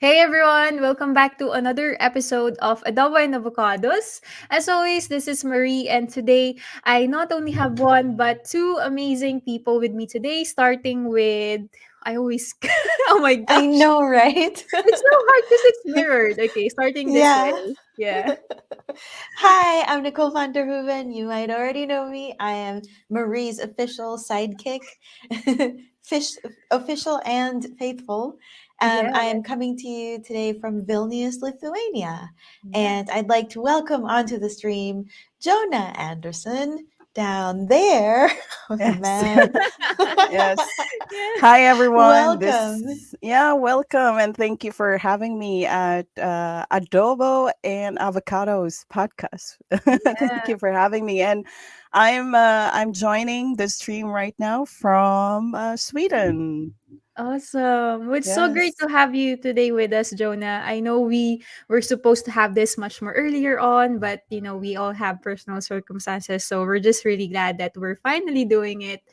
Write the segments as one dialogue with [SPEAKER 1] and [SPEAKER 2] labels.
[SPEAKER 1] Hey everyone, welcome back to another episode of Adobo and Avocados. As always, this is Marie, and today I not only have one but two amazing people with me today, starting with I always oh my
[SPEAKER 2] I
[SPEAKER 1] gosh,
[SPEAKER 2] know, right?
[SPEAKER 1] it's so hard because it's mirrored. Okay, starting this way.
[SPEAKER 2] Yeah.
[SPEAKER 1] Yeah.
[SPEAKER 2] Hi, I'm Nicole van der Hoeven. You might already know me. I am Marie's official sidekick, fish, official and faithful. I
[SPEAKER 1] Yeah.
[SPEAKER 2] am coming to you today from Vilnius, Lithuania.
[SPEAKER 1] Yeah.
[SPEAKER 2] And I'd like to welcome onto the stream Jonah Andersson down there on the
[SPEAKER 3] Yes.
[SPEAKER 2] map.
[SPEAKER 3] Yes.
[SPEAKER 1] Yeah.
[SPEAKER 3] Hi, everyone.
[SPEAKER 2] Welcome.
[SPEAKER 3] Welcome. And thank you for having me at Adobo and Avocados podcast. Thank
[SPEAKER 1] Yeah.
[SPEAKER 3] you for having me. And I'm joining the stream right now from Sweden.
[SPEAKER 1] Awesome. Well, it's so great
[SPEAKER 3] Yes.
[SPEAKER 1] to have you today with us, Jonah. I know we were supposed to have this much more earlier on, but we all have personal circumstances, so we're just really glad that we're finally doing it.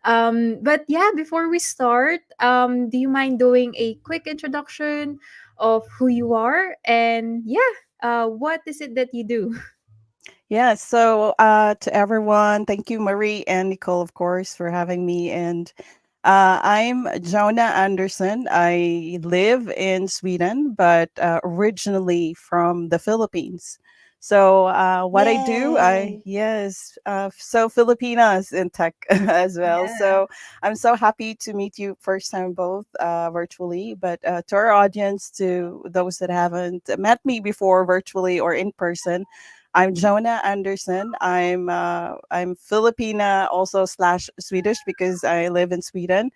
[SPEAKER 1] But yeah, before we start, do you mind doing a quick introduction of who you are and what is it that you do?
[SPEAKER 3] Yeah. So to everyone, thank you, Marie and Nicole, of course, for having me. And I'm Jonah Andersson. I live in Sweden, but originally from the Philippines. So what I do,
[SPEAKER 2] Yay.
[SPEAKER 3] so Filipinas in tech as well.
[SPEAKER 1] Yeah.
[SPEAKER 3] So I'm so happy to meet you first time both virtually, but to our audience, to those that haven't met me before virtually or in person, I'm Jonah Andersson. I'm Filipina also slash Swedish because I live in Sweden.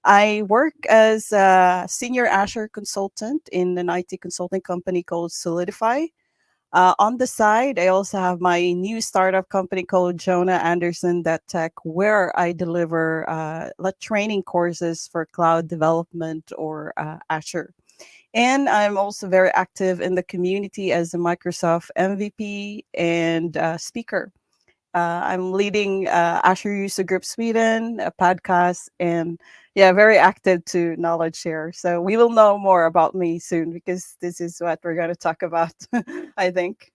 [SPEAKER 3] I work as a senior Azure consultant in an IT consulting company called Solidify. On the side, I also have my new startup company called Jonah Anderson That Tech, where I deliver training courses for cloud development or Azure. And I'm also very active in the community as a Microsoft MVP and speaker. I'm leading Azure User Group Sweden, a podcast, and yeah, very active to knowledge share. So we will know more about me soon because this is what we're going to talk about, I think.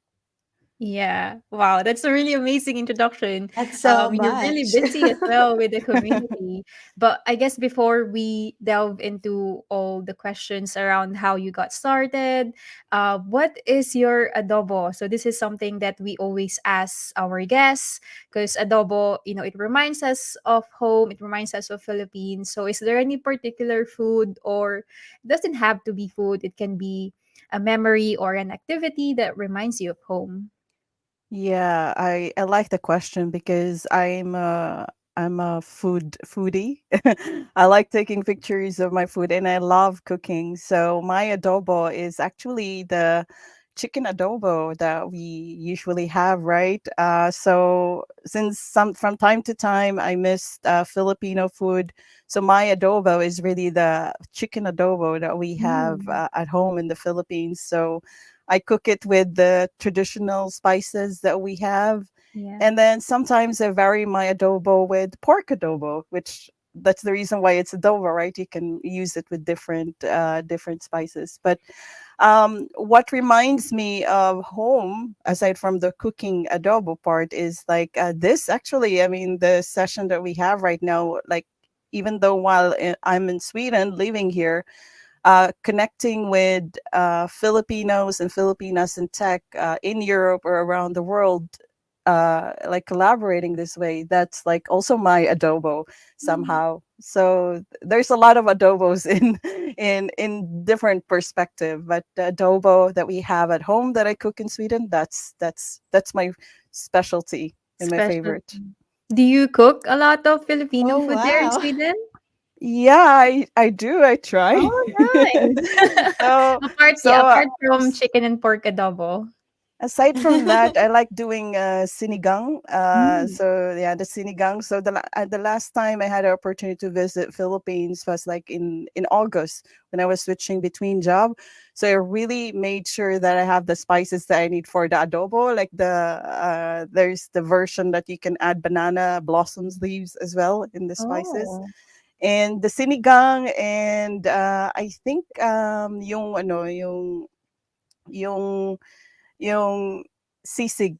[SPEAKER 1] Yeah. Wow, that's a really amazing introduction.
[SPEAKER 2] That's so
[SPEAKER 1] You're really
[SPEAKER 2] much.
[SPEAKER 1] busy as well with the community. But I guess before we delve into all the questions around how you got started, what is your adobo? So this is something that we always ask our guests because adobo, it reminds us of home, it reminds us of Philippines. So is there any particular food, or it doesn't have to be food, it can be a memory or an activity that reminds you of home?
[SPEAKER 3] Yeah, I like the question because I'm a foodie. I like taking pictures of my food and I love cooking. So my adobo is actually the chicken adobo that we usually have, right? So since some from time to time I miss Filipino food, so my adobo is really the chicken adobo that we have
[SPEAKER 1] Mm,
[SPEAKER 3] at home in the Philippines. So I cook it with the traditional spices that we have.
[SPEAKER 1] yeah.
[SPEAKER 3] And then sometimes I vary my adobo with pork adobo, which that's the reason why it's adobo, right? You can use it with different spices. But what reminds me of home, aside from the cooking adobo part, is like this actually. I mean, the session that we have right now, like even though I'm in Sweden living here, connecting with Filipinos and Filipinas in tech in Europe or around the world, like collaborating this way. That's like also my adobo
[SPEAKER 1] Mm.
[SPEAKER 3] somehow. So there's a lot of adobos in different perspective, but the adobo that we have at home that I cook in Sweden, that's my specialty and my
[SPEAKER 1] Special.
[SPEAKER 3] favorite.
[SPEAKER 1] Do you cook a lot of Filipino
[SPEAKER 2] Oh,
[SPEAKER 1] food there in
[SPEAKER 2] wow.
[SPEAKER 1] Sweden?
[SPEAKER 3] Yeah, I do. I try.
[SPEAKER 1] Oh, nice.
[SPEAKER 3] so
[SPEAKER 1] Apart,
[SPEAKER 3] so
[SPEAKER 1] yeah,
[SPEAKER 3] uh,
[SPEAKER 1] apart from chicken and pork adobo.
[SPEAKER 3] Aside from that, I like doing sinigang.
[SPEAKER 1] Mm.
[SPEAKER 3] So yeah, the sinigang. So the last time I had an opportunity to visit Philippines was like in August when I was switching between job. So I really made sure that I have the spices that I need for the adobo. Like there's the version that you can add banana blossoms leaves as well in the spices,
[SPEAKER 1] Oh.
[SPEAKER 3] and the sinigang, and I think yung ano yung yung sisig.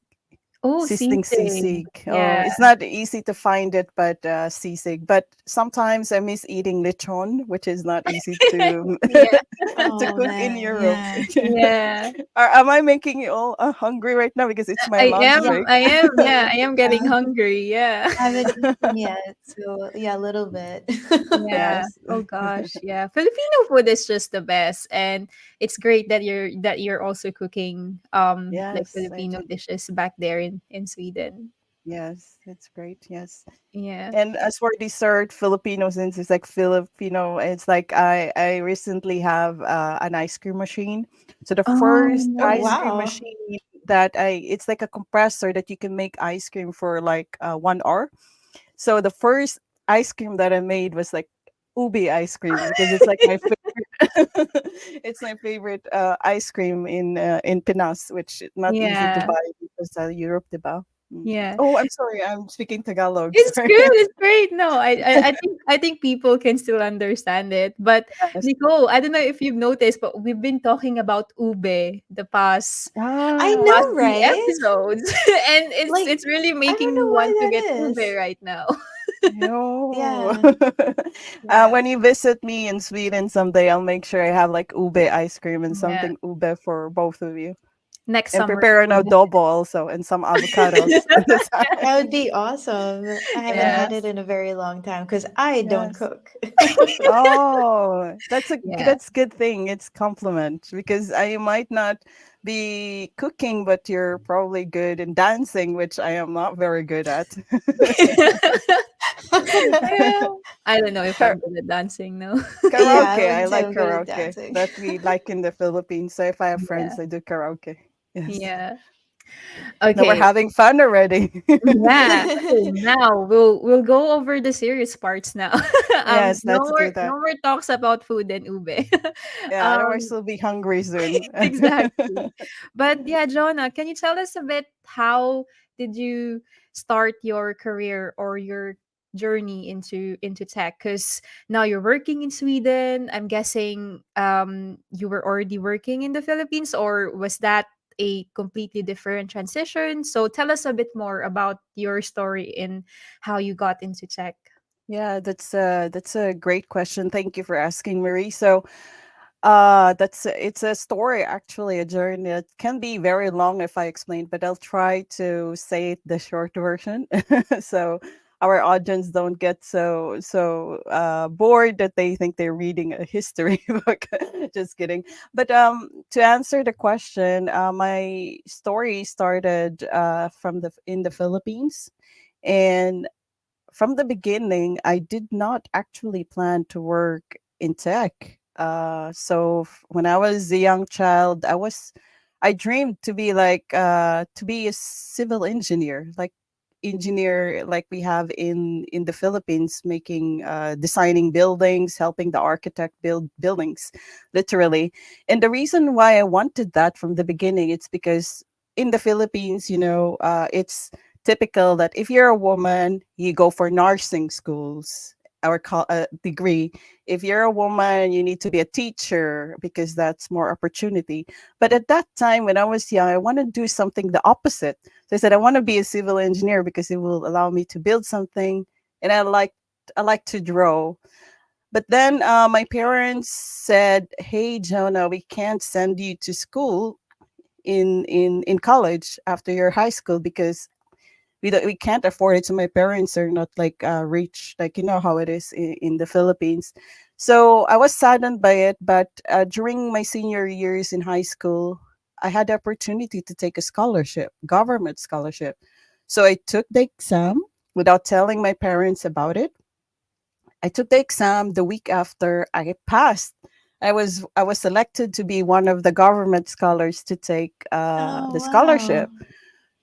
[SPEAKER 1] Oh,
[SPEAKER 3] Sisling
[SPEAKER 1] sisig.
[SPEAKER 3] sisig. Oh,
[SPEAKER 1] Yeah.
[SPEAKER 3] it's not easy to find it, but sisig. But sometimes I miss eating lechon, which is not easy to
[SPEAKER 1] Yeah.
[SPEAKER 3] to
[SPEAKER 2] Oh
[SPEAKER 3] cook in
[SPEAKER 2] man,
[SPEAKER 3] Europe.
[SPEAKER 2] yeah.
[SPEAKER 1] Yeah.
[SPEAKER 3] Am I making you all hungry right now because it's my
[SPEAKER 1] I
[SPEAKER 3] lunch
[SPEAKER 1] am
[SPEAKER 2] Yeah,
[SPEAKER 3] break?
[SPEAKER 1] I am, yeah, I
[SPEAKER 2] absolutely.
[SPEAKER 1] am
[SPEAKER 2] Yeah.
[SPEAKER 1] getting hungry, yeah.
[SPEAKER 2] I haven't eaten yet, so yeah, a little bit.
[SPEAKER 1] Yeah.
[SPEAKER 3] Yes,
[SPEAKER 1] Oh gosh, yeah. Filipino food is just the best, and it's great that you're also cooking like
[SPEAKER 3] yes, I
[SPEAKER 1] Filipino
[SPEAKER 3] do.
[SPEAKER 1] dishes back there in Sweden.
[SPEAKER 3] Yes, it's great. Yes.
[SPEAKER 1] Yeah.
[SPEAKER 3] And as for dessert, Filipino, since it's like Filipino, it's like I recently have an ice cream machine. So the first
[SPEAKER 2] Oh
[SPEAKER 1] Oh.
[SPEAKER 3] ice cream
[SPEAKER 2] wow.
[SPEAKER 3] machine that it's like a compressor that you can make ice cream for like 1 hour. So the first ice cream that I made was like ubi ice cream because it's like my favorite. It's my favorite ice cream in Pinas, which is not easy to
[SPEAKER 1] Yeah.
[SPEAKER 3] buy because Europe, diba? Mm.
[SPEAKER 1] Yeah.
[SPEAKER 3] Oh, I'm sorry. I'm speaking Tagalog.
[SPEAKER 1] It's
[SPEAKER 3] Sorry.
[SPEAKER 1] good, it's great. No, I think people can still understand it. But
[SPEAKER 3] Yes.
[SPEAKER 1] Nicole, I don't know if you've noticed, but we've been talking about ube the past
[SPEAKER 2] I
[SPEAKER 3] Ah,
[SPEAKER 1] past
[SPEAKER 2] know,
[SPEAKER 1] three
[SPEAKER 2] right?
[SPEAKER 1] episodes. And it's
[SPEAKER 2] Like,
[SPEAKER 1] it's really
[SPEAKER 2] I don't
[SPEAKER 1] making me
[SPEAKER 2] know why
[SPEAKER 1] want to get
[SPEAKER 2] that
[SPEAKER 1] ube
[SPEAKER 2] is.
[SPEAKER 1] right now.
[SPEAKER 3] no.
[SPEAKER 2] Yeah, yeah.
[SPEAKER 3] When you visit me in Sweden someday, I'll make sure I have like ube ice cream and
[SPEAKER 1] Yeah.
[SPEAKER 3] something ube for both of you.
[SPEAKER 1] Next
[SPEAKER 3] And
[SPEAKER 1] summer
[SPEAKER 3] prepare an
[SPEAKER 1] food.
[SPEAKER 3] adobo also and some avocados on the side.
[SPEAKER 2] That would be awesome. I haven't
[SPEAKER 1] Yeah.
[SPEAKER 2] had it in a very long time because I don't
[SPEAKER 3] Yes.
[SPEAKER 2] cook.
[SPEAKER 3] Oh,
[SPEAKER 1] Yeah.
[SPEAKER 3] that's good thing. It's compliment because I might not be cooking, but you're probably good in dancing, which I am not very good at.
[SPEAKER 1] Yeah. I don't know if
[SPEAKER 3] Kar-
[SPEAKER 1] I'm good at dancing, no.
[SPEAKER 2] Yeah, I
[SPEAKER 3] Karaoke, I
[SPEAKER 2] wouldn't say
[SPEAKER 3] like
[SPEAKER 2] I'm good at
[SPEAKER 3] karaoke.
[SPEAKER 2] dancing.
[SPEAKER 3] That we like in the Philippines. So if I have
[SPEAKER 1] Yeah.
[SPEAKER 3] friends, I do karaoke. Yes.
[SPEAKER 1] Yeah.
[SPEAKER 3] Now we're
[SPEAKER 1] Okay.
[SPEAKER 3] having fun already.
[SPEAKER 1] Yeah. Okay, now we'll go over the serious parts now.
[SPEAKER 3] Yes,
[SPEAKER 1] No
[SPEAKER 3] let's do
[SPEAKER 1] more
[SPEAKER 3] that.
[SPEAKER 1] no more talks about food and ube.
[SPEAKER 3] Yeah, otherwise
[SPEAKER 1] um
[SPEAKER 3] we'll be hungry soon.
[SPEAKER 1] exactly. But yeah, Jonah, can you tell us a bit how did you start your career or your journey into tech? Because now you're working in Sweden. I'm guessing you were already working in the Philippines, or was that a completely different transition? So tell us a bit more about your story and how you got into tech.
[SPEAKER 3] Yeah, that's a great question. Thank you for asking, Marie. So, it's a story actually, a journey. It can be very long if I explain, but I'll try to say it the short version, so our audience don't get so bored that they think they're reading a history book. Just kidding. But to answer the question, my story started from the in the Philippines, and from the beginning, I did not actually plan to work in tech. When I was a young child, I dreamed to be to be a civil engineer, like engineer like we have in the Philippines, making designing buildings, helping the architect build buildings, literally. And the reason why I wanted that from the beginning, it's because in the Philippines, it's typical that if you're a woman, you go for nursing schools or degree. If you're a woman, you need to be a teacher because that's more opportunity. But at that time, when I was young, I want to do something the opposite. So I said I want to be a civil engineer because it will allow me to build something, and I like to draw. But then my parents said, "Hey, Jonah, we can't send you to school in college after your high school because we can't afford it." So my parents are not like rich, like you know how it is in the Philippines. So I was saddened by it, but during my senior years in high school, I had the opportunity to take a scholarship, government scholarship. So I took the exam without telling my parents about it. I took the exam. The week after I passed, I was selected to be one of the government scholars to take
[SPEAKER 2] Oh
[SPEAKER 3] the
[SPEAKER 2] wow.
[SPEAKER 3] scholarship.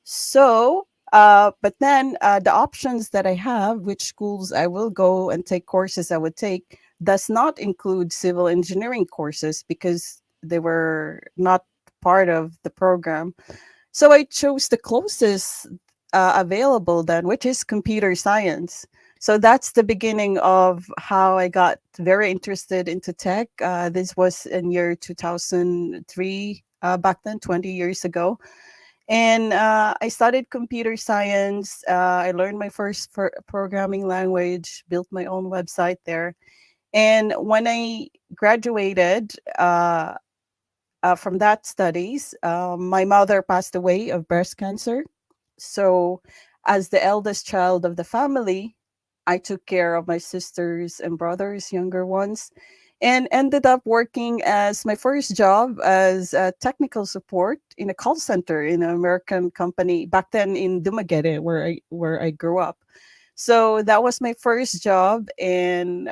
[SPEAKER 3] So, but then the options that I have, which schools I will go and take courses I would take, does not include civil engineering courses because they were not part of the program. So I chose the closest available then, which is computer science. So that's the beginning of how I got very interested into tech. This was in year 2003, back then, 20 years ago. And I studied computer science. I learned my first programming language, built my own website there. And when I graduated from that studies, my mother passed away of breast cancer. So, as the eldest child of the family, I took care of my sisters and brothers, younger ones, and ended up working as my first job as a technical support in a call center in an American company back then in Dumaguete, where I grew up. So that was my first job, and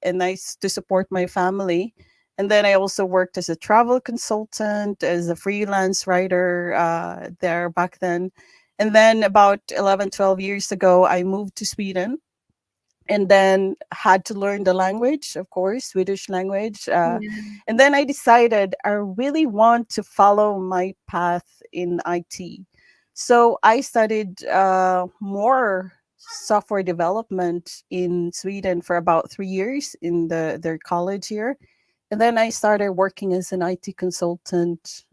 [SPEAKER 3] nice to support my family. And then I also worked as a travel consultant, as a freelance writer there back then. And then about 11, 12 years ago, I moved to Sweden and then had to learn the language, of course, Swedish language.
[SPEAKER 1] Yeah.
[SPEAKER 3] And then I decided I really want to follow my path in IT. So I studied more software development in Sweden for about 3 years in their college here. And then I started working as an IT consultant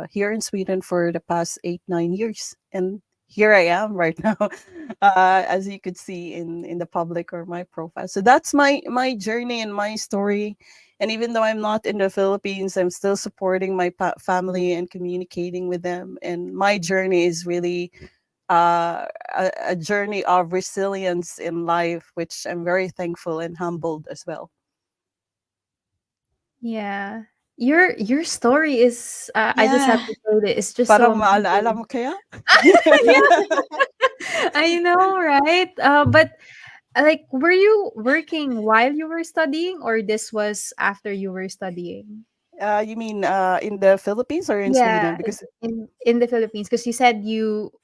[SPEAKER 3] here in Sweden for the past 8, 9 years. And here I am right now, as you could see in the public or my profile. So that's my journey and my story. And even though I'm not in the Philippines, I'm still supporting my family and communicating with them. And my journey is really a journey of resilience in life, which I'm very thankful and humbled as well.
[SPEAKER 1] Yeah. Your story is I just have
[SPEAKER 2] Yeah.
[SPEAKER 1] to say that it's just so
[SPEAKER 3] Parang maalaala
[SPEAKER 1] amazing.
[SPEAKER 3] mo kaya?
[SPEAKER 1] Yeah, I know, right? But like, were you working while you were studying, or this was after you were studying?
[SPEAKER 3] You mean in the Philippines or in Sweden?
[SPEAKER 1] Yeah,
[SPEAKER 3] Because
[SPEAKER 1] in the Philippines, because you said you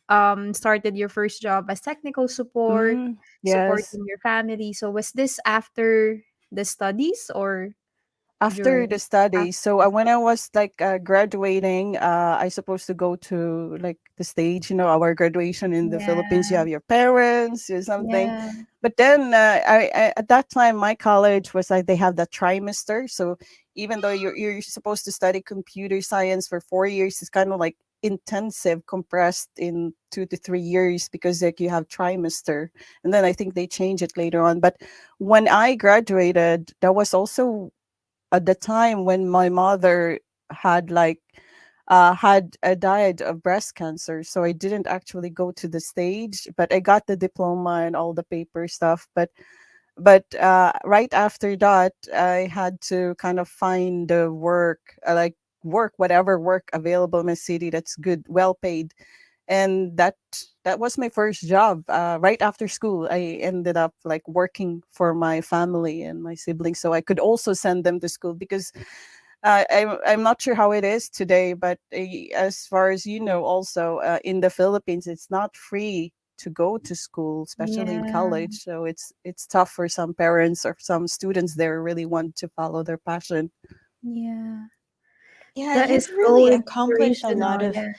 [SPEAKER 1] started your first job as technical support,
[SPEAKER 3] yes,
[SPEAKER 1] supporting your family. So was this after the studies or
[SPEAKER 3] after the
[SPEAKER 1] during?
[SPEAKER 3] study. So
[SPEAKER 1] After.
[SPEAKER 3] when I was like graduating, I supposed to go to like the stage. Our graduation in the Philippines. You
[SPEAKER 1] Yeah,
[SPEAKER 3] have your parents or something.
[SPEAKER 1] yeah,
[SPEAKER 3] But then I at that time my college was like they have that trimester. So even though you're supposed to study computer science for 4 years, it's kind of like intensive compressed in 2 to 3 years because like you have trimester, and then I think they change it later on. But when I graduated, that was also at the time when my mother had like had died of breast cancer, so I didn't actually go to the stage, but I got the diploma and all the paper stuff. But right after that I had to kind of find the work, like work whatever work available in my city that's good, well paid. And that was my first job. Right after school I ended up like working for my family and my siblings so I could also send them to school, because I'm not sure how it is today, but as far as also in the Philippines it's not free to go to school, especially in
[SPEAKER 1] yeah,
[SPEAKER 3] college. So it's tough for some parents or some students there really want to follow their passion.
[SPEAKER 1] yeah.
[SPEAKER 2] Yeah,
[SPEAKER 1] That is
[SPEAKER 2] you've
[SPEAKER 1] so
[SPEAKER 2] really accomplished a lot
[SPEAKER 1] inspirational.
[SPEAKER 2] of
[SPEAKER 1] Yeah.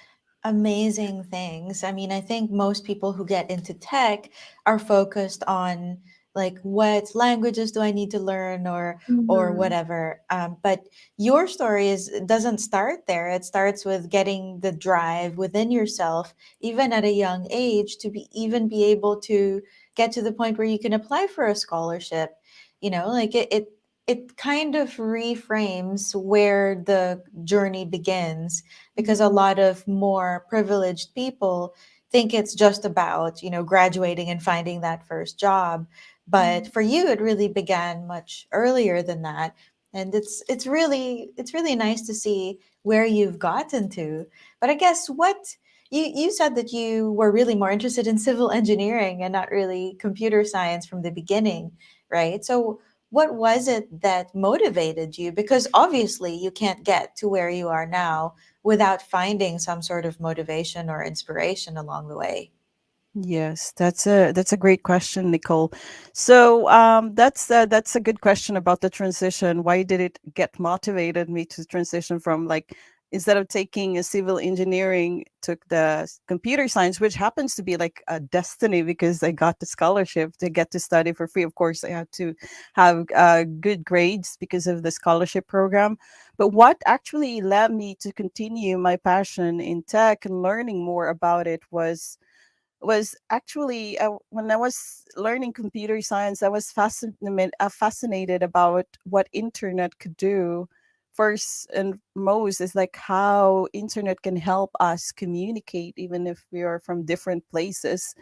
[SPEAKER 2] amazing things. I mean, I think most people who get into tech are focused on like what languages do I need to learn or
[SPEAKER 1] Mhm.
[SPEAKER 2] whatever. But your story is doesn't start there. It starts with getting the drive within yourself, even at a young age, to be even be able to get to the point where you can apply for a scholarship. Like it kind of reframes where the journey begins, because a
[SPEAKER 1] Mhm.
[SPEAKER 2] lot of more privileged people think it's just about graduating and finding that first job, but
[SPEAKER 1] Yeah.
[SPEAKER 2] for you it really began much earlier than that. And it's really nice to see where you've gotten to. But I guess what you said that you were really more interested in civil engineering and not really computer science from the beginning, right? So what was it that motivated you? Because obviously you can't get to where you are now without finding some sort of motivation or inspiration along the way.
[SPEAKER 3] Yes, that's a great question, Nicole. So that's a good question about the transition. Why did it get motivated me to transition from like instead of taking a civil engineering, took the computer science, which happens to be like a destiny because I got the scholarship to get to study for free. Of course, I had to have good grades because of the scholarship program. But what actually led me to continue my passion in tech and learning more about it was actually when I was learning computer science, I was fascinated about what internet could do. First and most is like how internet can help us communicate even if we are from different places,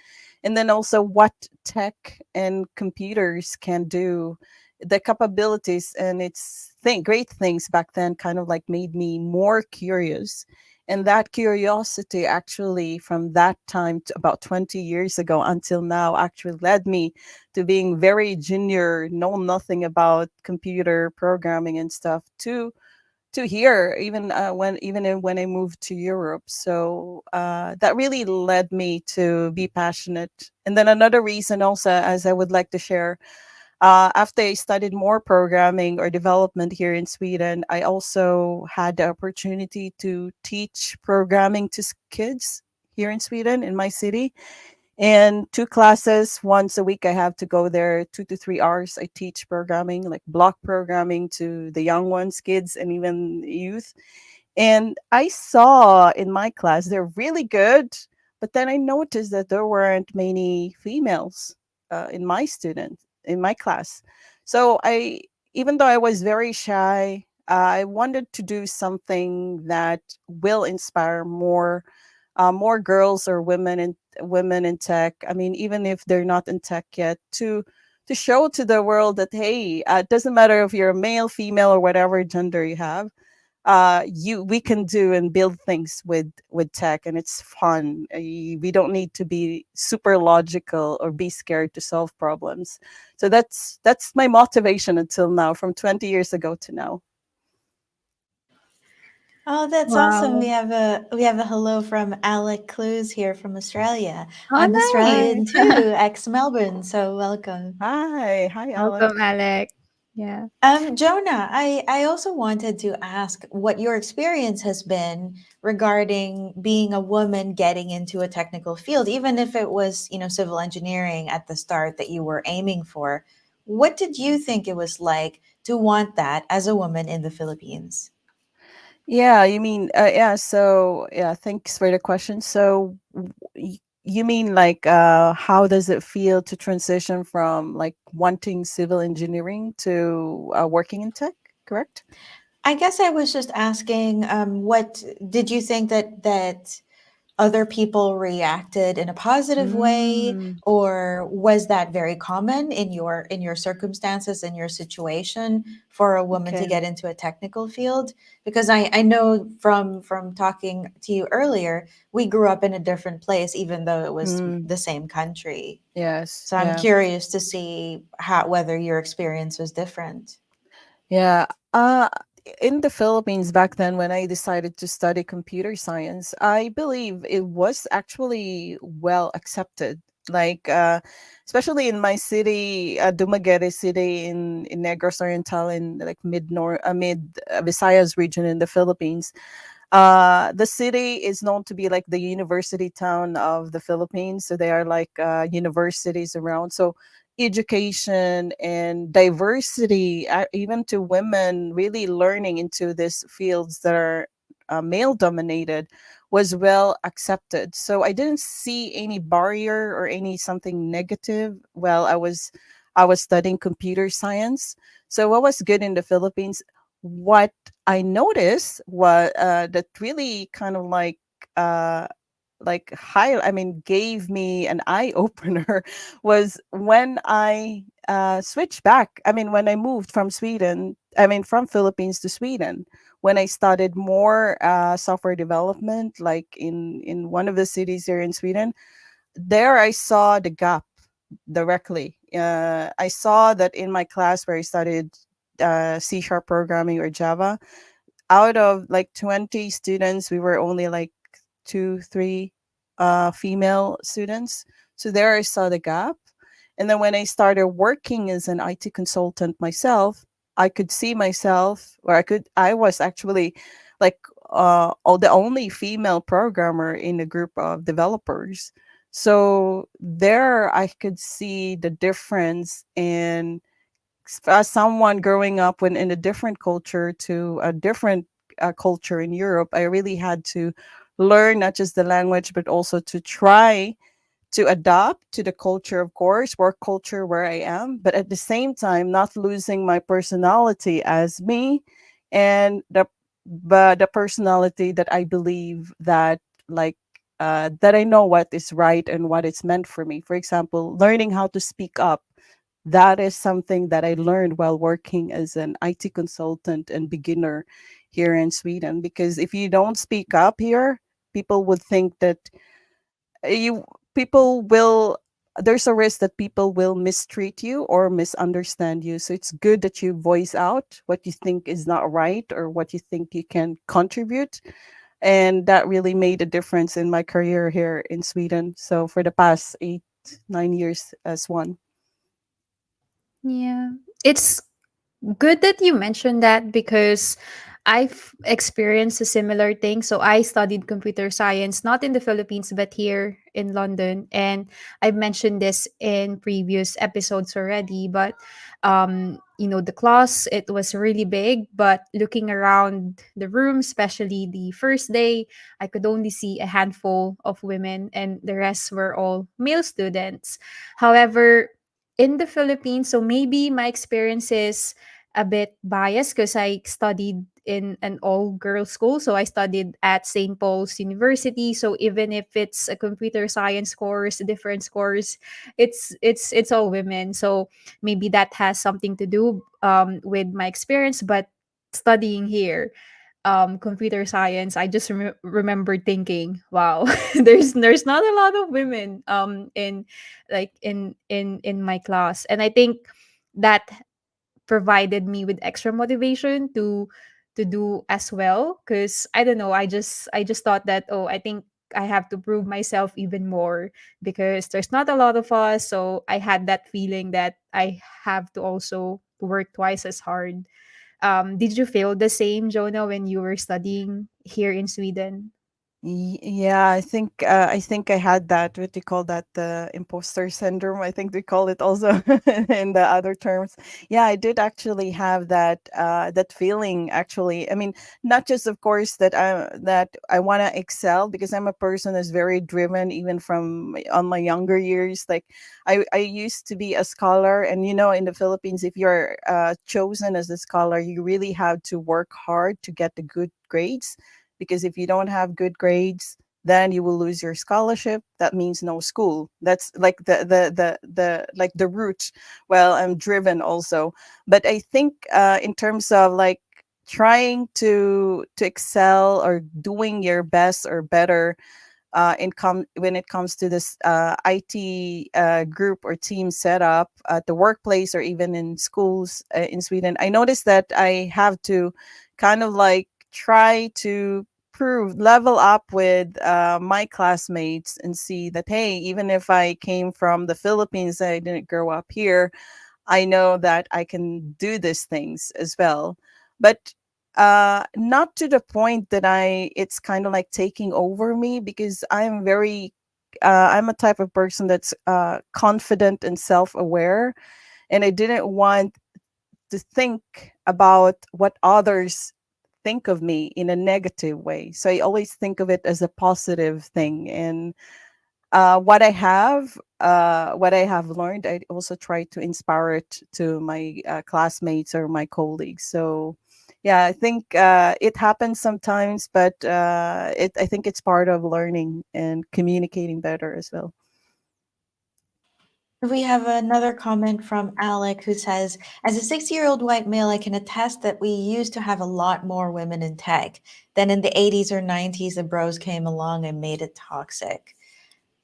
[SPEAKER 3] and then also what tech and computers can do, the capabilities and its great things back then kind of like made me more curious. And that curiosity actually from that time to about 20 years ago until now actually led me to being very junior, know nothing about computer programming and stuff, to here, even when I moved to Europe. So that really led me to be passionate. And then another reason also, as I would like to share, after I studied more programming or development here in Sweden, I also had the opportunity to teach programming to kids here in Sweden, in my city. And two classes once a week, I have to go there 2 to 3 hours. I teach programming, like block programming to the young ones, kids, and even youth. And I saw in my class, they're really good. But then I noticed that there weren't many females in my class. So even though I was very shy, I wanted to do something that will inspire more girls or women in tech. I mean, even if they're not in tech yet, to show to the world that hey, it doesn't matter if you're a male, female, or whatever gender you have, you we can do and build things with tech, and it's fun. We don't need to be super logical or be scared to solve problems. So that's my motivation until now, from 20 years ago to now.
[SPEAKER 2] Oh, that's awesome.
[SPEAKER 1] Wow.
[SPEAKER 2] We have a hello from Alec Cruz here from Australia.
[SPEAKER 1] Oh,
[SPEAKER 2] I'm
[SPEAKER 1] nice.
[SPEAKER 2] Australian too, ex Melbourne, so welcome.
[SPEAKER 3] Hi, Alec.
[SPEAKER 1] Welcome, Alec. Yeah.
[SPEAKER 2] Jonah, I also wanted to ask what your experience has been regarding being a woman getting into a technical field, even if it was, civil engineering at the start that you were aiming for. What did you think it was like to want that as a woman in the Philippines?
[SPEAKER 3] Yeah, you mean yeah, so yeah, thanks for the question. So you mean like how does it feel to transition from like wanting civil engineering to working in tech, correct?
[SPEAKER 2] I guess I was just asking, what did you think that other people reacted in a positive way,
[SPEAKER 3] Mm,
[SPEAKER 2] or was that very common in your circumstances, in your situation, for a woman to
[SPEAKER 3] okay.
[SPEAKER 2] get into a technical field? Because I know from talking to you earlier, we grew up in a different place even though it was
[SPEAKER 3] Mm,
[SPEAKER 2] the same country.
[SPEAKER 3] yes,
[SPEAKER 2] So I'm
[SPEAKER 3] yeah.
[SPEAKER 2] curious to see how whether your experience was different.
[SPEAKER 3] Yeah. Uh, in the Philippines back then, when I decided to study computer science, I believe it was actually well accepted. Like, especially in my city, Dumaguete City in Negros Oriental, in like mid Visayas region in the Philippines. The city is known to be like the university town of the Philippines. So there are like universities around. So education and diversity, even to women really learning into these fields that are male dominated, was well accepted. So I didn't see any barrier or any something negative while I was studying computer science. So what was good in the Philippines, what I noticed was that really kind of uh, I mean, gave me an eye opener was when I switched back. I mean, when I moved from Sweden, I mean, from Philippines to Sweden, when I started more software development, like in one of the cities here in Sweden, there I saw the gap directly. I saw that in my class where I studied C sharp programming or Java, out of like 20 students, we were only like two, three female students. So there I saw the gap. And then when I started working as an IT consultant myself, I could see myself, or I was actually like the only female programmer in a group of developers. So there I could see the difference in as someone growing up in a different culture to a different culture in Europe. I really had to learn not just the language, but also to try to adapt to the culture, of course, work culture where I am, but at the same time, not losing my personality as me and the personality that I believe that like that I know what is right and what is meant for me. For example, learning how to speak up. That is something that I learned while working as an IT consultant and beginner here in Sweden. Because if you don't speak up here, people would think that you people will there's a risk that people will mistreat you or misunderstand you. So it's good that you voice out what you think is not right or what you think you can contribute. And that really made a difference in my career here in Sweden. So for the past 8, 9 years as one.
[SPEAKER 1] Yeah. It's good that you mentioned that because I've experienced a similar thing. So I studied computer science, not in the Philippines, but here in London. And I've mentioned this in previous episodes already. But, the class, it was really big. But looking around the room, especially the first day, I could only see a handful of women, and the rest were all male students. However, in the Philippines, so maybe my experience is a bit biased because I studied in an all girls school. So I studied at St. Paul's University. So even if it's a computer science course, a different course, it's all women. So maybe that has something to do with my experience. But studying here, computer science, I just remember thinking, wow, there's not a lot of women in like in my class, and I think that provided me with extra motivation to do as well, because I don't know, I just thought that, oh, I think I have to prove myself even more because there's not a lot of us. So I had that feeling that I have to also work twice as hard. Did you feel the same, Jonah, when you were studying here in Sweden?
[SPEAKER 3] Yeah, I think I had that. What do you call that? The imposter syndrome. I think they call it also in the other terms. Yeah, I did actually have that feeling. Actually, I mean, not just of course that I want to excel because I'm a person that's very driven, even from on my younger years. Like I used to be a scholar, and in the Philippines, if you're chosen as a scholar, you really have to work hard to get the good grades because if you don't have good grades, then you will lose your scholarship. That means no school. That's like the root. Well, I'm driven also, but I think in terms of like trying to excel or doing your best or better when it comes to this IT group or team setup at the workplace or even in schools in Sweden, I noticed that I have to kind of like try to level up with my classmates and see that, hey, even if I came from the Philippines, I didn't grow up here, I know that I can do these things as well. But not to the point that it's kind of like taking over me because I'm a type of person that's confident and self-aware, and I didn't want to think about what others think of me in a negative way. So I always think of it as a positive thing. And what I have learned, I also try to inspire it to my classmates or my colleagues. So, yeah, I think it happens sometimes, but I think it's part of learning and communicating better as well.
[SPEAKER 2] We have another comment from Alec who says, as a 60-year-old white male, I can attest that we used to have a lot more women in tech. Then in the 80s or 90s, the bros came along and made it toxic.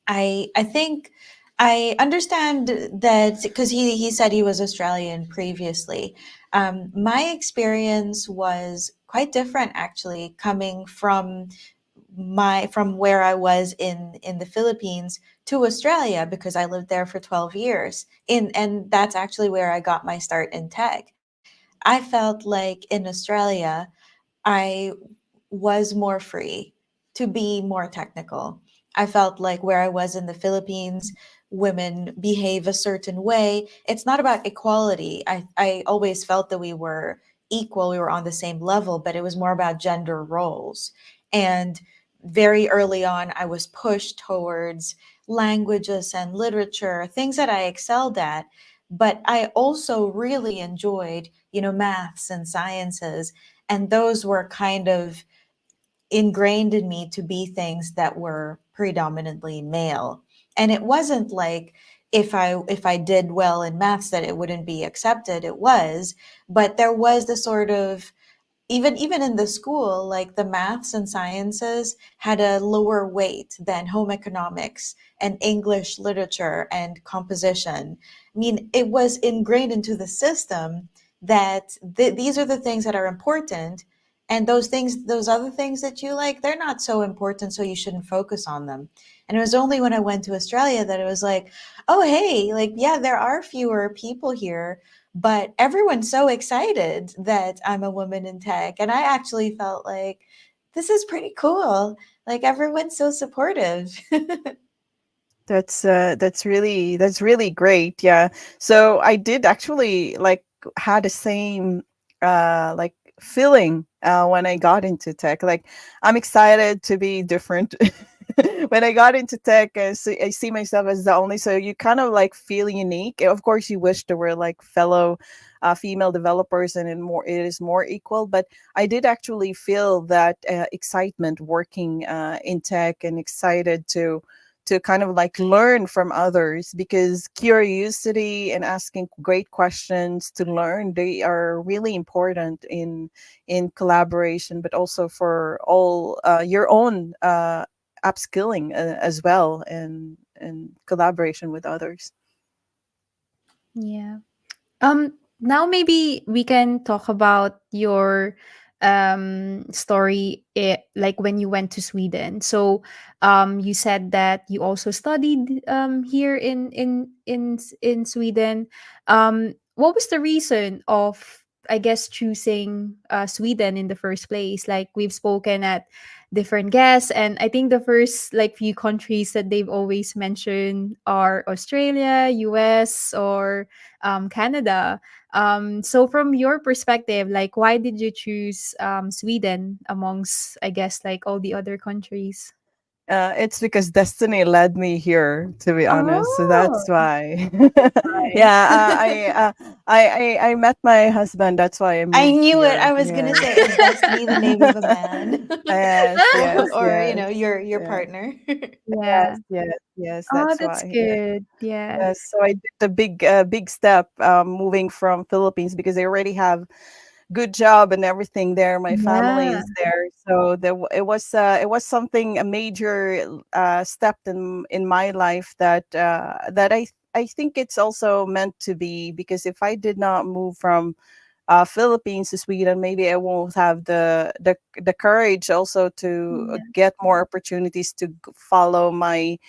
[SPEAKER 2] I think I understand that because he said he was Australian previously. My experience was quite different actually, coming from where I was in the Philippines to Australia because I lived there for 12 years. And that's actually where I got my start in tech. I felt like in Australia, I was more free to be more technical. I felt like where I was in the Philippines, women behave a certain way. It's not about equality. I always felt that we were equal, we were on the same level, but it was more about gender roles. And very early on, I was pushed towards languages and literature, things that I excelled at. But I also really enjoyed, maths and sciences. And those were kind of ingrained in me to be things that were predominantly male. And it wasn't like if I did well in maths that it wouldn't be accepted. It was, but there was the sort of, even in the school, like the maths and sciences had a lower weight than home economics and English literature and composition. I mean, it was ingrained into the system that these are the things that are important, and those things, those other things that you like, they're not so important, so you shouldn't focus on them. And it was only when I went to Australia that it was like, oh hey, like, yeah, there are fewer people here, but everyone's so excited that I'm a woman in tech. And I actually felt like this is pretty cool. Like everyone's so supportive.
[SPEAKER 3] That's really great. Yeah. So I did actually like had the same like feeling when I got into tech. Like I'm excited to be different. When I got into tech, I see myself as the only. So you kind of like feel unique. Of course, you wish there were like fellow female developers and it is more equal. But I did actually feel that excitement working in tech and excited to kind of like learn from others, because curiosity and asking great questions to learn, they are really important in collaboration, but also for all your own upskilling as well, and collaboration with others.
[SPEAKER 1] Yeah. Now maybe we can talk about your story, like when you went to Sweden. So you said that you also studied here in Sweden. What was the reason of, I guess, choosing Sweden in the first place? Like we've spoken at different guests, and I think the first like few countries that they've always mentioned are Australia, US, or Canada. So from your perspective, like why did you choose Sweden amongst, I guess, like all the other countries?
[SPEAKER 3] It's because destiny led me here, to be honest. So
[SPEAKER 1] Oh,
[SPEAKER 3] that's why.
[SPEAKER 1] right.
[SPEAKER 3] Yeah, I met my husband. That's why I
[SPEAKER 2] I
[SPEAKER 3] moved
[SPEAKER 2] knew it.
[SPEAKER 3] here.
[SPEAKER 2] I was gonna
[SPEAKER 3] Yeah.
[SPEAKER 2] say, is Destiny the name of a man?
[SPEAKER 3] Yes, yes,
[SPEAKER 2] Or,
[SPEAKER 3] yes,
[SPEAKER 2] your
[SPEAKER 3] yes,
[SPEAKER 2] partner.
[SPEAKER 1] Yeah.
[SPEAKER 3] yes, yes, yes.
[SPEAKER 1] Oh,
[SPEAKER 3] That's
[SPEAKER 1] that's
[SPEAKER 3] why. Yeah.
[SPEAKER 1] good. Yeah.
[SPEAKER 3] Yes. So I did the big step, moving from Philippines, because I already have good job and everything there. My family
[SPEAKER 1] Yeah.
[SPEAKER 3] is there, so it was something, a major step in my life that I think it's also meant to be, because if I did not move from Philippines to Sweden, maybe I won't have the courage also to
[SPEAKER 1] Yeah.
[SPEAKER 3] get more opportunities to follow my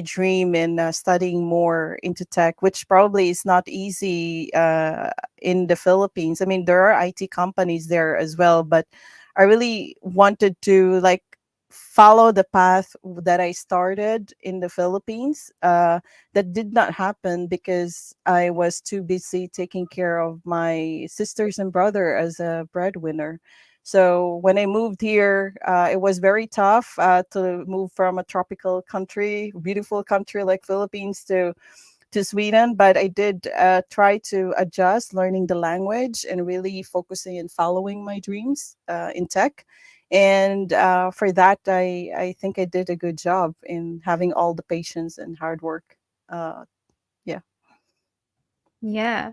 [SPEAKER 3] dream in studying more into tech, which probably is not easy in the Philippines. I mean, there are IT companies there as well, but I really wanted to like follow the path that I started in the Philippines. That did not happen because I was too busy taking care of my sisters and brother as a breadwinner. So when I moved here, it was very tough to move from a tropical country, beautiful country like Philippines, to Sweden. But I did try to adjust, learning the language and really focusing and following my dreams in tech. And for that, I think I did a good job in having all the patience and hard work. Uh, yeah.
[SPEAKER 1] Yeah.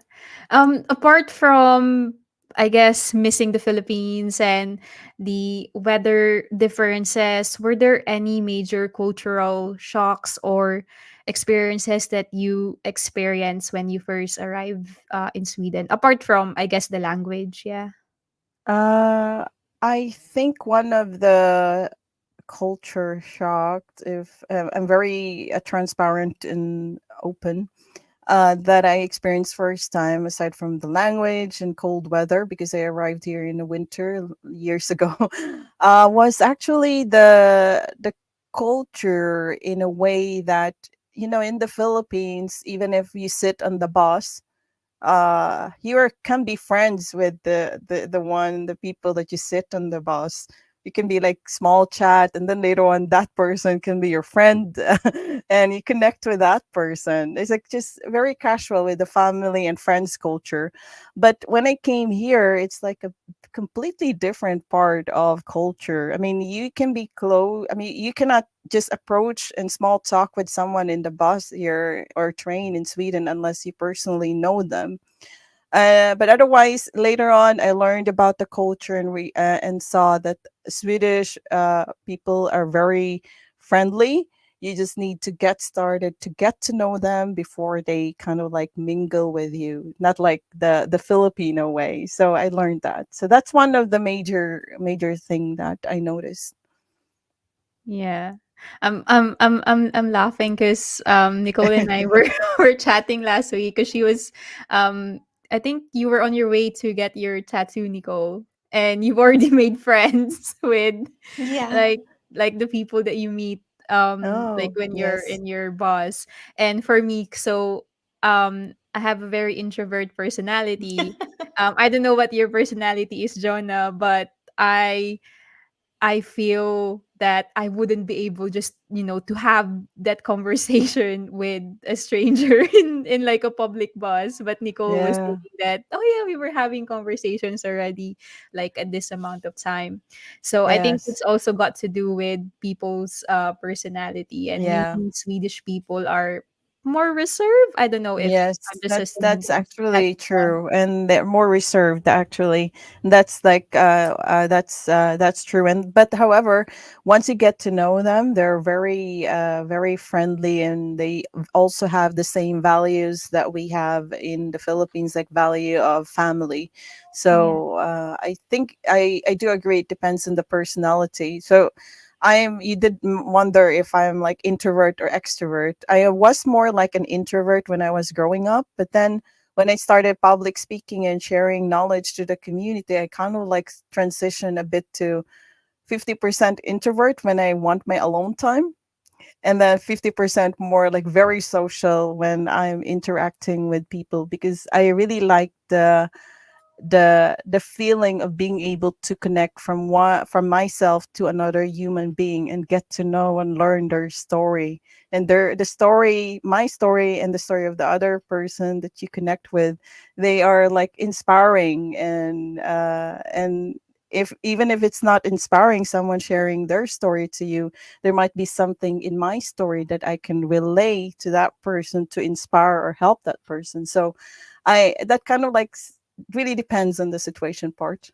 [SPEAKER 1] Apart from, I guess, missing the Philippines and the weather differences, were there any major cultural shocks or experiences that you experienced when you first arrived in Sweden? Apart from, I guess, the language. Yeah.
[SPEAKER 3] Uh, I think one of the culture shocked, if I'm very transparent and open. that I experienced first time, aside from the language and cold weather, because I arrived here in the winter years ago, was actually the culture, in a way that, in the Philippines, even if you sit on the bus, can be friends with the people that you sit on the bus. You can be like small chat, and then later on that person can be your friend, and you connect with that person. It's like just very casual with the family and friends culture. But when I came here, it's like a completely different part of culture. I mean, you can be close. I mean, you cannot just approach and small talk with someone in the bus here or train in Sweden unless you personally know them. But otherwise, later on, I learned about the culture, and saw that Swedish people are very friendly. You just need to get started to get to know them before they kind of like mingle with you, not like the Filipino way. So I learned that. So that's one of the major thing that I noticed.
[SPEAKER 1] Yeah. I'm laughing because Nicole and I were were chatting last week because she was um I think you were on your way to get your tattoo, Nicole, and you've already made friends with
[SPEAKER 2] Yeah.
[SPEAKER 1] like the people that you meet like
[SPEAKER 3] Oh,
[SPEAKER 1] when you're
[SPEAKER 2] Yes.
[SPEAKER 1] in your bus. And for me, so I have a very introvert personality. I don't know what your personality is, Jonah, but I feel that I wouldn't be able just, to have that conversation with a stranger in like a public bus. But Nicole was
[SPEAKER 3] yeah,
[SPEAKER 1] saying that, oh yeah, we were having conversations already like at this amount of time. So I think
[SPEAKER 3] yes,
[SPEAKER 1] it's also got to do with people's personality, and
[SPEAKER 3] yeah.
[SPEAKER 1] maybe Swedish people are more reserved. I don't know if
[SPEAKER 3] Yes,
[SPEAKER 1] I'm just assuming
[SPEAKER 3] that's
[SPEAKER 1] things. That's
[SPEAKER 3] actually
[SPEAKER 1] why.
[SPEAKER 3] true, and they're more reserved. Actually, that's like that's true. And but however, once you get to know them, they're very friendly, and they also have the same values that we have in the Philippines, like value of family.
[SPEAKER 1] Yeah.
[SPEAKER 3] So I think I do agree. It depends on the personality. So you did wonder if I'm like introvert or extrovert. I was more like an introvert when I was growing up, but then when I started public speaking and sharing knowledge to the community, I kind of like transition a bit to 50% introvert when I want my alone time, and then 50% more like very social when I'm interacting with people, because I really like the feeling of being able to connect from myself to another human being and get to know and learn their story, and the story, my story, and the story of the other person that you connect with. They are like inspiring, and if even if it's not inspiring, someone sharing their story to you, there might be something in my story that I can relay to that person to inspire or help that person. So I that kind of like really depends on the situation part.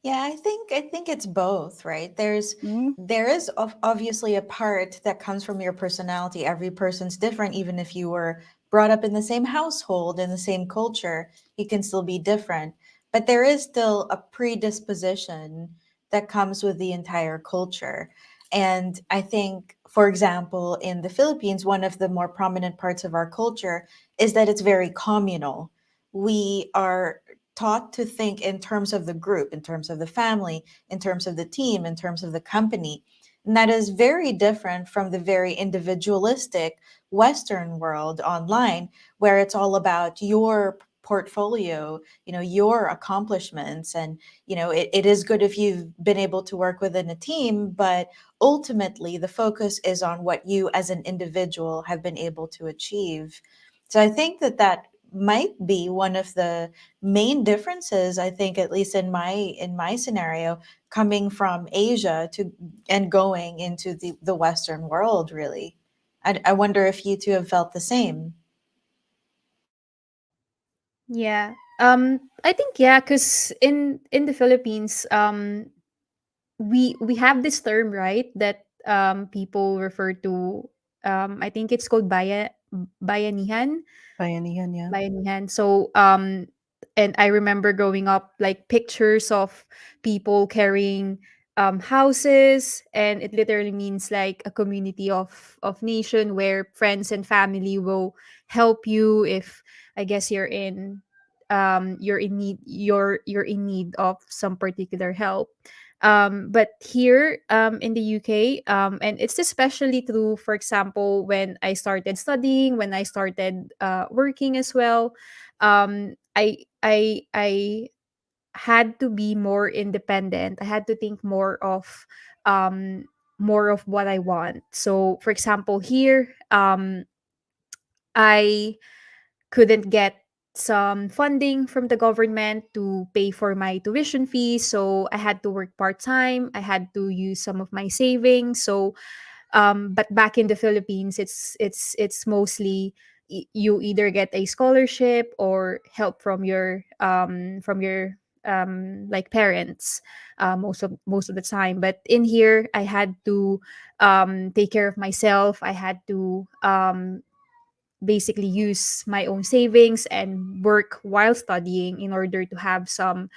[SPEAKER 2] Yeah, I think it's both, right?
[SPEAKER 3] Mm,
[SPEAKER 2] There is obviously a part that comes from your personality. Every person's different, even if you were brought up in the same household, in the same culture, you can still be different. But there is still a predisposition that comes with the entire culture. And I think, for example, in the Philippines, one of the more prominent parts of our culture is that it's very communal. We are taught to think in terms of the group, in terms of the family, in terms of the team, in terms of the company. And that is very different from the very individualistic Western world online, where it's all about your portfolio, your accomplishments. And, it is good if you've been able to work within a team, but ultimately the focus is on what you as an individual have been able to achieve. So I think that might be one of the main differences, I think, at least in my scenario, coming from Asia to and going into the Western world, really. I wonder if you two have felt the same.
[SPEAKER 1] Yeah. I think yeah, because in the Philippines, we have this term, right, that people refer to. I think it's called bayanihan.
[SPEAKER 3] bayanihan, yeah.
[SPEAKER 1] Bayanihan. So and I remember growing up like pictures of people carrying houses, and it literally means like a community of nation where friends and family will help you if, I guess, you're in need, you're in need of some particular help. But here, in the UK, and it's especially true, for example, when I started studying, when I started working as well, I had to be more independent. I had to think um more of what I want. So for example, here, I couldn't get some funding from the government to pay for my tuition fees, so I had to work part-time. I had to use some of my savings. So but back in the Philippines, it's mostly you either get a scholarship or help from your like parents, most of the time. But in here, I had to take care of myself. I had to basically use my own savings and work while studying in order to have some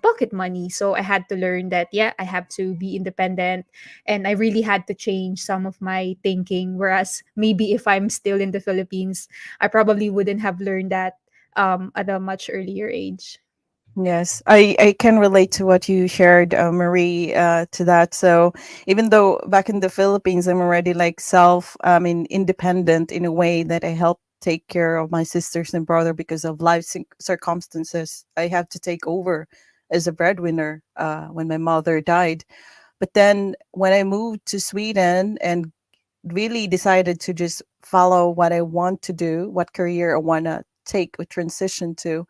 [SPEAKER 1] pocket money. So I had to learn that, yeah, I have to be independent, and I really had to change some of my thinking. Whereas maybe if I'm still in the Philippines, I probably wouldn't have learned that at a much earlier age.
[SPEAKER 3] Yes, I can relate to what you shared, Marie, to that. So even though back in the Philippines, I'm already like I mean, independent in a way that I help take care of my sisters and brother because of life circumstances. I have to take over as a breadwinner when my mother died. But then when I moved to Sweden and really decided to just follow what I want to do, what career I want to take or transition to,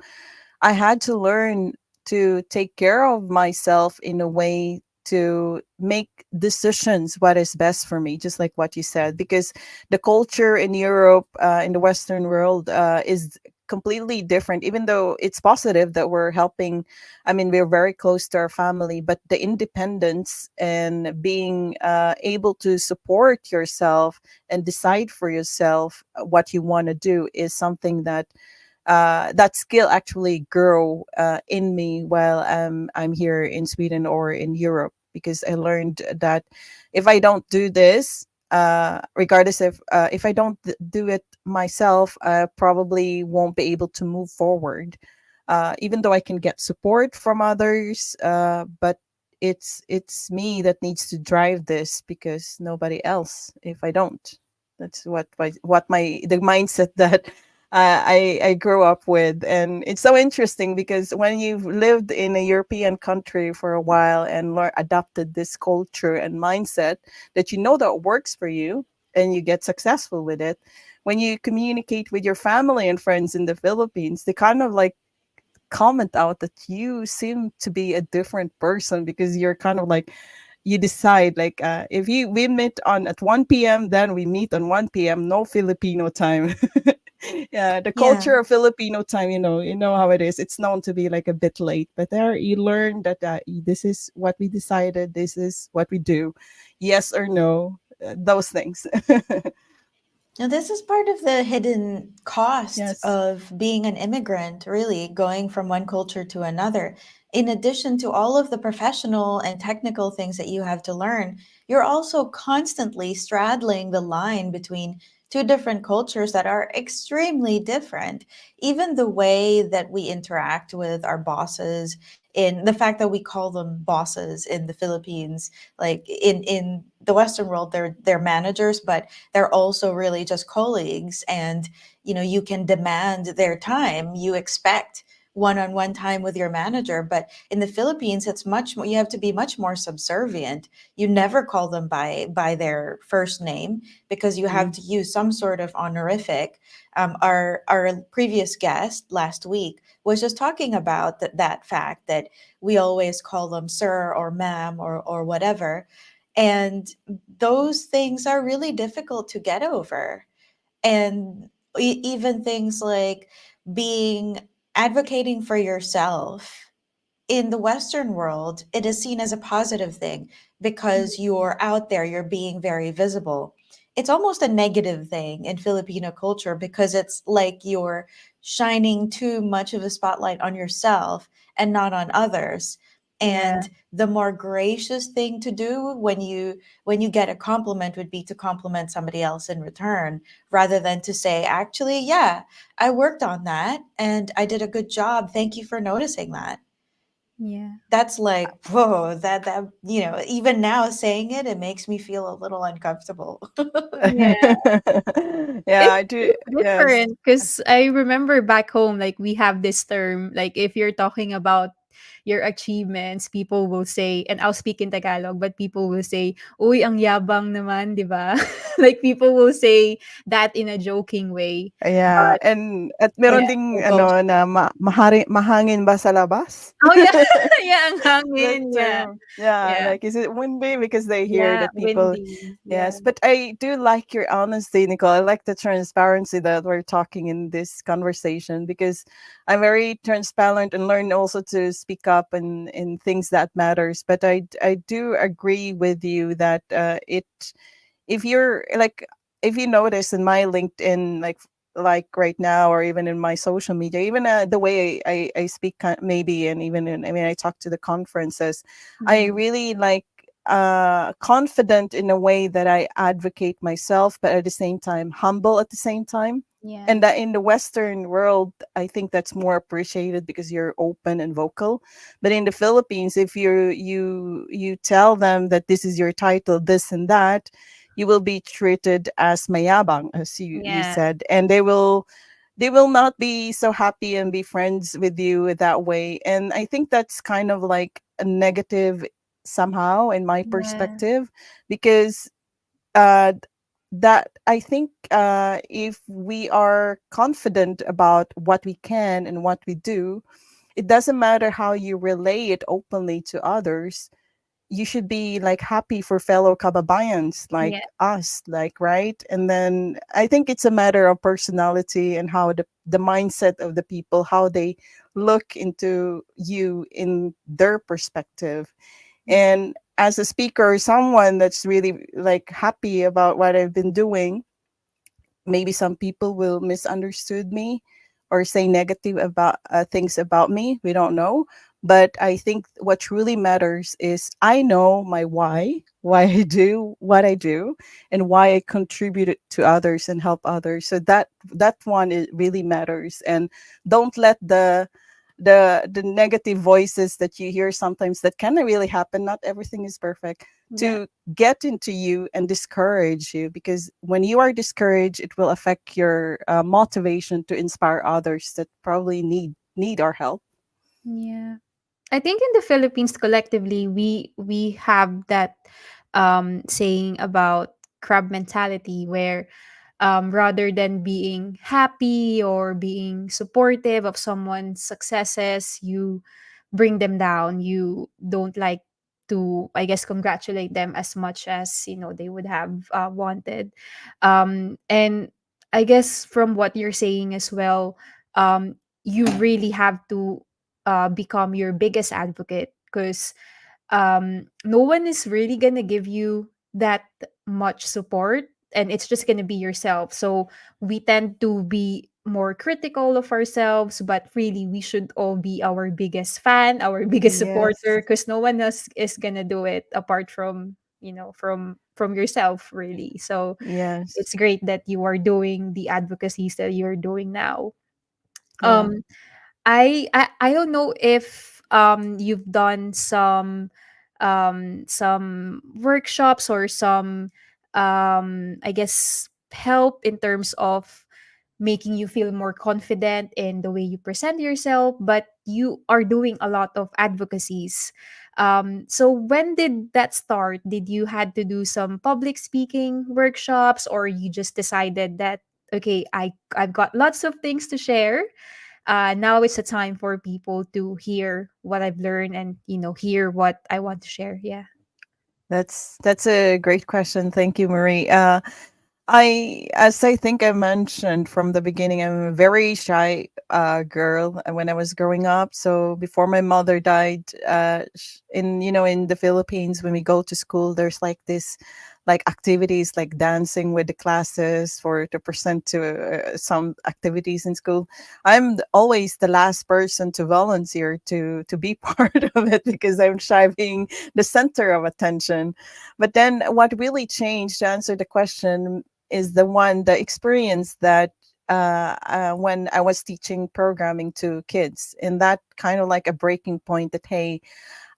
[SPEAKER 3] I had to learn to take care of myself in a way to make decisions what is best for me, just like what you said, because the culture in Europe, in the Western world, is completely different. Even though it's positive that we're helping, I mean, we're very close to our family, but the independence and being able to support yourself and decide for yourself what you want to do is something that that skill actually grow in me while I'm here in Sweden or in Europe, because I learned that if I don't do this, regardless if I don't do it myself, I probably won't be able to move forward. Even though I can get support from others, but it's me that needs to drive this because nobody else. If I don't, that's what my the mindset that I grew up with. And it's so interesting because when you've lived in a European country for a while and adopted this culture and mindset that you know that works for you and you get successful with it, when you communicate with your family and friends in the Philippines, they kind of like comment out that you seem to be a different person because you're kind of like you decide like if you we meet on at 1 p.m. then we meet on 1 p.m. no Filipino time. Yeah, the
[SPEAKER 2] Yeah.
[SPEAKER 3] culture of Filipino time, you know how it is. It's known to be like a bit late, but there you learn that this is what we decided, this is what we do, yes or no, those things.
[SPEAKER 2] Now, this is part of the hidden cost
[SPEAKER 3] Yes.
[SPEAKER 2] of being an immigrant, really, going from one culture to another. In addition to all of the professional and technical things that you have to learn, you're also constantly straddling the line between two different cultures that are extremely different. Even the way that we interact with our bosses, in the fact that we call them bosses in the Philippines, like in the Western world, they're managers, but they're also really just colleagues, and you can demand their time. You expect one-on-one time with your manager, but in the Philippines it's much more, you have to be much more subservient. You never call them by their first name because you have
[SPEAKER 3] Mhm.
[SPEAKER 2] to use some sort of honorific. Our previous guest last week was just talking about that fact that we always call them sir or ma'am or whatever, and those things are really difficult to get over. And even things like being advocating for yourself in the Western world, it is seen as a positive thing because you're out there, you're being very visible. It's almost a negative thing in Filipino culture because it's like you're shining too much of a spotlight on yourself and not on others.
[SPEAKER 1] Yeah.
[SPEAKER 2] And the more gracious thing to do when you get a compliment would be to compliment somebody else in return, rather than to say, actually, yeah, I worked on that and I did a good job, thank you for noticing that.
[SPEAKER 1] Yeah.
[SPEAKER 2] That's like, whoa, that even now saying it, it makes me feel a little uncomfortable.
[SPEAKER 1] Yeah.
[SPEAKER 3] Yeah,
[SPEAKER 1] It's
[SPEAKER 3] I do.
[SPEAKER 1] it's
[SPEAKER 3] Yes.
[SPEAKER 1] different because I remember back home, like we have this term, like if you're talking about your achievements, people will say, and I'll speak in Tagalog, but people will say, "Uy, ang yabang naman, di ba?" Like people will say that in a joking way.
[SPEAKER 3] Yeah,
[SPEAKER 1] But
[SPEAKER 3] and at meron
[SPEAKER 2] Yeah,
[SPEAKER 3] ding
[SPEAKER 2] or both.
[SPEAKER 3] ano na mahangin ba sa labas?
[SPEAKER 1] oh yeah, yeah, ang
[SPEAKER 3] That
[SPEAKER 1] hangin, yeah,
[SPEAKER 3] term. Yeah,
[SPEAKER 1] yeah,
[SPEAKER 3] like is it windy because they hear
[SPEAKER 1] yeah,
[SPEAKER 3] that people.
[SPEAKER 1] windy, yeah,
[SPEAKER 3] Yes, but I do like your honesty, Nicole. I like the transparency that we're talking in this conversation because I'm very transparent and learn also to speak up in things that matters. But I do agree with you that it if you're like if you notice in my LinkedIn like right now or even in my social media, even the way I speak maybe, and even in, I mean, I talk to the conferences, I
[SPEAKER 1] mm,
[SPEAKER 3] really like confident in a way that I advocate myself, but at the same time humble at the same time.
[SPEAKER 1] yeah,
[SPEAKER 3] And that in the Western world, I think that's more appreciated because you're open and vocal. But in the Philippines, if you tell them that this is your title, this and that, you will be treated as mayabang, as you
[SPEAKER 1] yeah,
[SPEAKER 3] said, and they will not be so happy and be friends with you that way. And I think that's kind of like a negative somehow in my
[SPEAKER 1] yeah,
[SPEAKER 3] perspective, because uh that I think if we are confident about what we can and what we do, it doesn't matter how you relay it openly to others. You should be like happy for fellow kababayans like
[SPEAKER 1] yeah,
[SPEAKER 3] us, like, right? And then I think it's a matter of personality and how the mindset of the people, how they look into you in their perspective.
[SPEAKER 1] yeah,
[SPEAKER 3] And as a speaker, someone that's really like happy about what I've been doing, maybe some people will misunderstood me or say negative about things about me, we don't know. But I think what truly matters is I know my why I do what I do, and why I contribute it to others and help others. So that one, it really matters. And don't let the negative voices that you hear sometimes, that can really happen, not everything is perfect,
[SPEAKER 1] yeah.
[SPEAKER 3] to get into you and discourage you, because when you are discouraged, it will affect your motivation to inspire others that probably need our help.
[SPEAKER 1] Yeah. I think in the Philippines collectively we have that saying about crab mentality where rather than being happy or being supportive of someone's successes, you bring them down. You don't like to, I guess, congratulate them as much as they would have wanted. And I guess from what you're saying as well, you really have to become your biggest advocate because no one is really gonna give you that much support, and it's just gonna be yourself. So we tend to be more critical of ourselves, but really we should all be our biggest fan, our biggest
[SPEAKER 3] Yes,
[SPEAKER 1] supporter, because no one else is gonna do it apart from from yourself, really. So
[SPEAKER 3] yes,
[SPEAKER 1] it's great that you are doing the advocacies that you're doing now.
[SPEAKER 3] yeah.
[SPEAKER 1] um I don't know if you've done some workshops or some I guess help in terms of making you feel more confident in the way you present yourself, but you are doing a lot of advocacies. So when did that start? Did you had to do some public speaking workshops, or you just decided that okay, I've got lots of things to share, now it's a time for people to hear what I've learned and hear what I want to share. Yeah.
[SPEAKER 3] That's a great question. Thank you, Marie. As I think I mentioned from the beginning, I'm a very shy girl when I was growing up. So before my mother died, in, you know, in the Philippines, when we go to school, there's like this like activities like dancing with the classes for to present to some activities in school. Always the last person to volunteer to be part of it because I'm shy being the center of attention. But then what really changed, to answer the question, is the experience that when I was teaching programming to kids, and that kind of like a breaking point that, hey,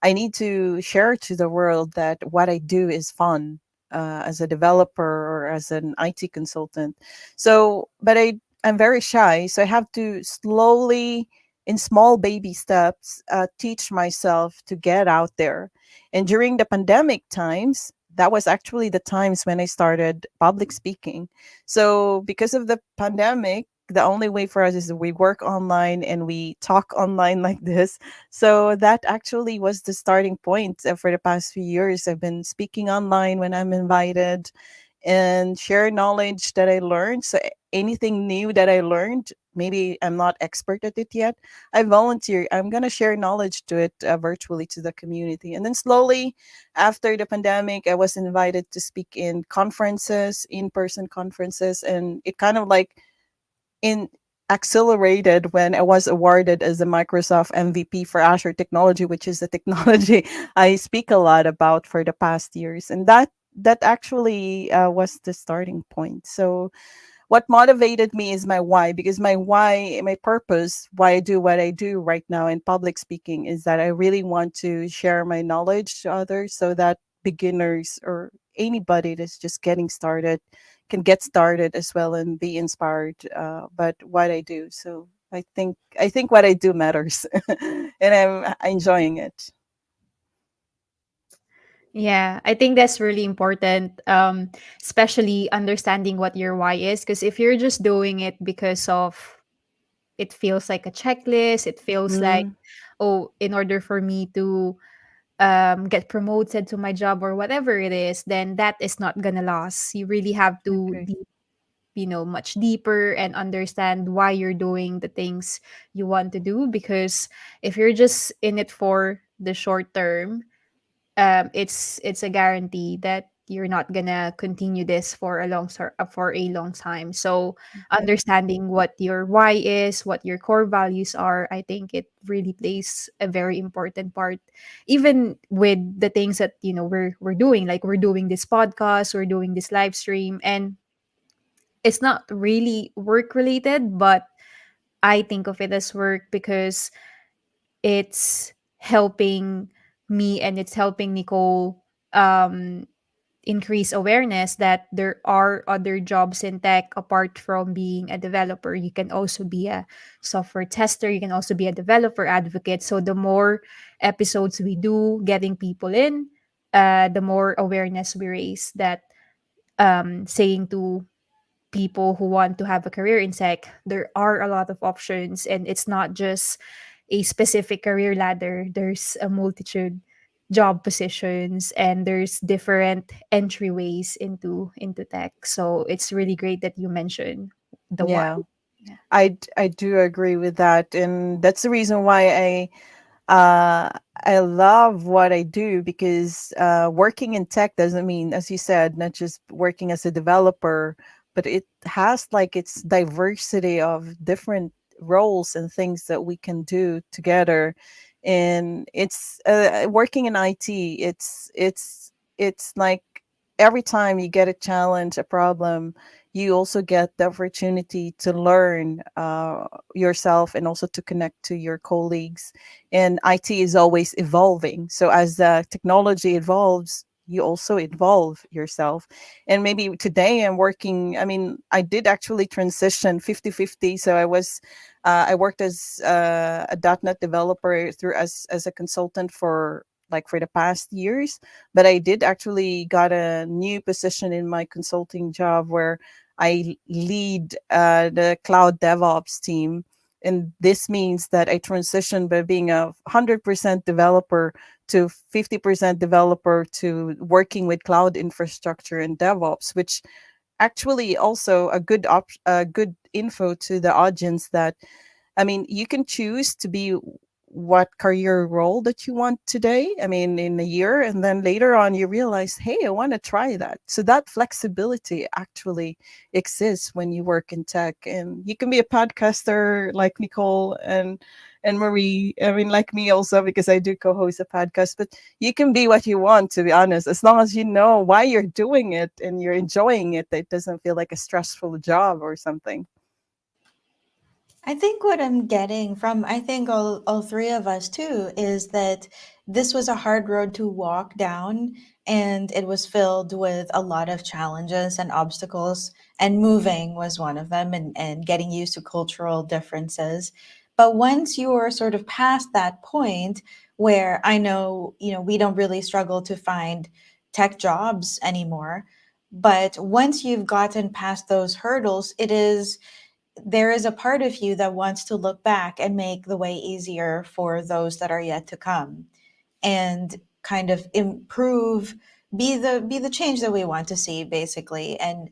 [SPEAKER 3] I need to share to the world that what I do is fun as a developer or as an IT consultant. So, but I'm very shy, so I have to slowly, in small baby steps, teach myself to get out there. And during the pandemic times, that was actually the times when I started public speaking. So, because of the pandemic, the only way for us is that we work online and we talk online like this. So that actually was the starting point. For the past few years, I've been speaking online when I'm invited and share knowledge that I learned. So anything new that I learned, maybe I'm not expert at it yet, I volunteer. I'm going to share knowledge to it virtually to the community. And then slowly after the pandemic, I was invited to speak in conferences, in-person conferences, and it kind of like in accelerated when I was awarded as a Microsoft MVP for Azure technology, which is the technology I speak a lot about for the past years. And that actually was the starting point. So what motivated me is my why, because my why, my purpose, why I do what I do right now in public speaking, is that I really want to share my knowledge to others so that beginners or anybody that's just getting started can get started as well and be inspired but what I do. So I think what I do matters and I'm enjoying it.
[SPEAKER 1] Yeah, I think that's really important, especially understanding what your why is. Because if you're just doing it because of it feels like a checklist, it feels like,
[SPEAKER 3] Mm,
[SPEAKER 1] oh, in order for me to get promoted to my job or whatever it is, then that is not gonna last. You really have to
[SPEAKER 3] agree.
[SPEAKER 1] much deeper and understand why you're doing the things you want to do. Because if you're just in it for the short term, it's a guarantee that you're not gonna continue this for for a long time. So understanding what your why is, what your core values are, I think it really plays a very important part. Even with the things that we're doing, like we're doing this podcast, we're doing this live stream, and it's not really work related, but I think of it as work because it's helping me and it's helping Nicole um, increase awareness that there are other jobs in tech apart from being a developer. You can also be a software tester, you can also be a developer advocate. So the more episodes we do getting people in, the more awareness we raise that saying to people who want to have a career in tech, there are a lot of options and it's not just a specific career ladder. There's a multitude job positions and there's different entryways into tech. So it's really great that you mentioned the why.
[SPEAKER 3] Yeah,
[SPEAKER 1] Yeah.
[SPEAKER 3] I do agree with that, and that's the reason why I love what I do, because working in tech doesn't mean, as you said, not just working as a developer, but it has like its diversity of different roles and things that we can do together. And it's working in IT. It's like every time you get a challenge, a problem, you also get the opportunity to learn yourself and also to connect to your colleagues. And IT is always evolving. So as the technology evolves, you also evolve yourself. And maybe today I'm working, I mean, I did actually transition 50-50. So I worked as a .NET developer through as a consultant for the past years, but I did actually got a new position in my consulting job where I lead the cloud DevOps team. And this means that I transitioned by being a 100% developer to 50% developer to working with cloud infrastructure and DevOps, which actually also a good info to the audience that, I mean, you can choose to be what career role that you want today, I mean, in a year, and then later on you realize, hey, I want to try that. So that flexibility actually exists when you work in tech, and you can be a podcaster like Nicole and Marie. I mean, like me also, because I do co-host a podcast, but you can be what you want, to be honest, as long as you know why you're doing it and you're enjoying it. It doesn't feel like a stressful job or something.
[SPEAKER 2] I think what I'm getting from, I think all three of us too, is that this was a hard road to walk down, and it was filled with a lot of challenges and obstacles, and moving was one of them, and getting used to cultural differences. But once you're sort of past that point where I know, we don't really struggle to find tech jobs anymore, but once you've gotten past those hurdles, there is a part of you that wants to look back and make the way easier for those that are yet to come, and kind of improve, be the change that we want to see, basically, and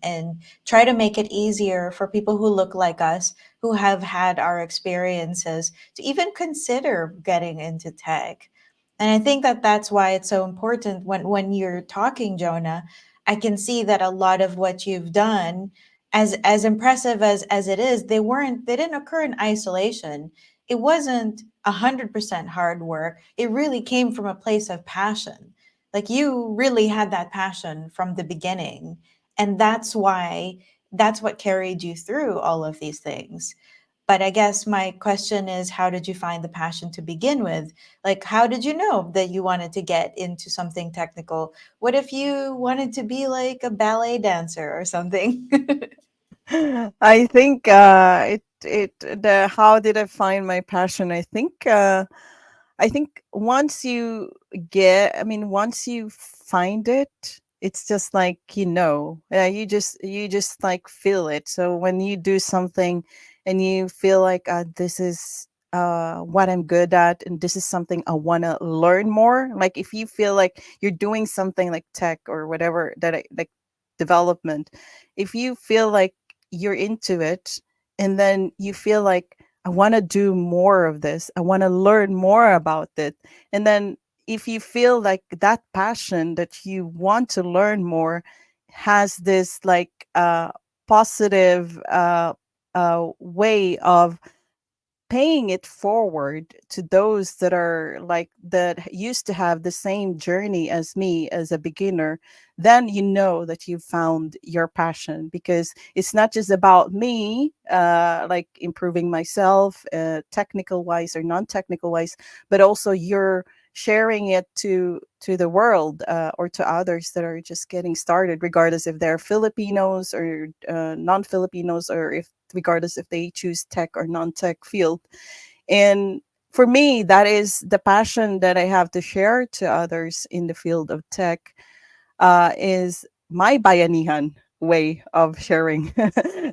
[SPEAKER 2] try to make it easier for people who look like us, who have had our experiences, to even consider getting into tech. And I think that that's why it's so important. When you're talking, Jonah, I can see that a lot of what you've done, as impressive as it is, they didn't occur in isolation. It wasn't 100% hard work. It really came from a place of passion. Like, you really had that passion from the beginning, and that's what carried you through all of these things. But I guess my question is, how did you find the passion to begin with? Like, how did you know that you wanted to get into something technical? What if you wanted to be like a ballet dancer or something?
[SPEAKER 3] I think the how did I find my passion? I think once you once you find it, it's just like, you just like feel it. So when you do something and you feel like, this is what I'm good at, and this is something I want to learn more. Like, if you feel like you're doing something like tech or whatever like development, if you feel like you're into it, and then you feel like, I want to do more of this, I want to learn more about it, and then if you feel like that passion that you want to learn more has this like positive way of paying it forward to those that are like that used to have the same journey as me as a beginner, then you know that you found your passion, because it's not just about me, like improving myself, technical wise or non-technical wise, but also you're sharing it to the world, or to others that are just getting started, regardless if they're Filipinos or non-Filipinos, or if regardless if they choose tech or non-tech field. And for me, that is the passion that I have to share to others in the field of tech, is my bayanihan way of sharing.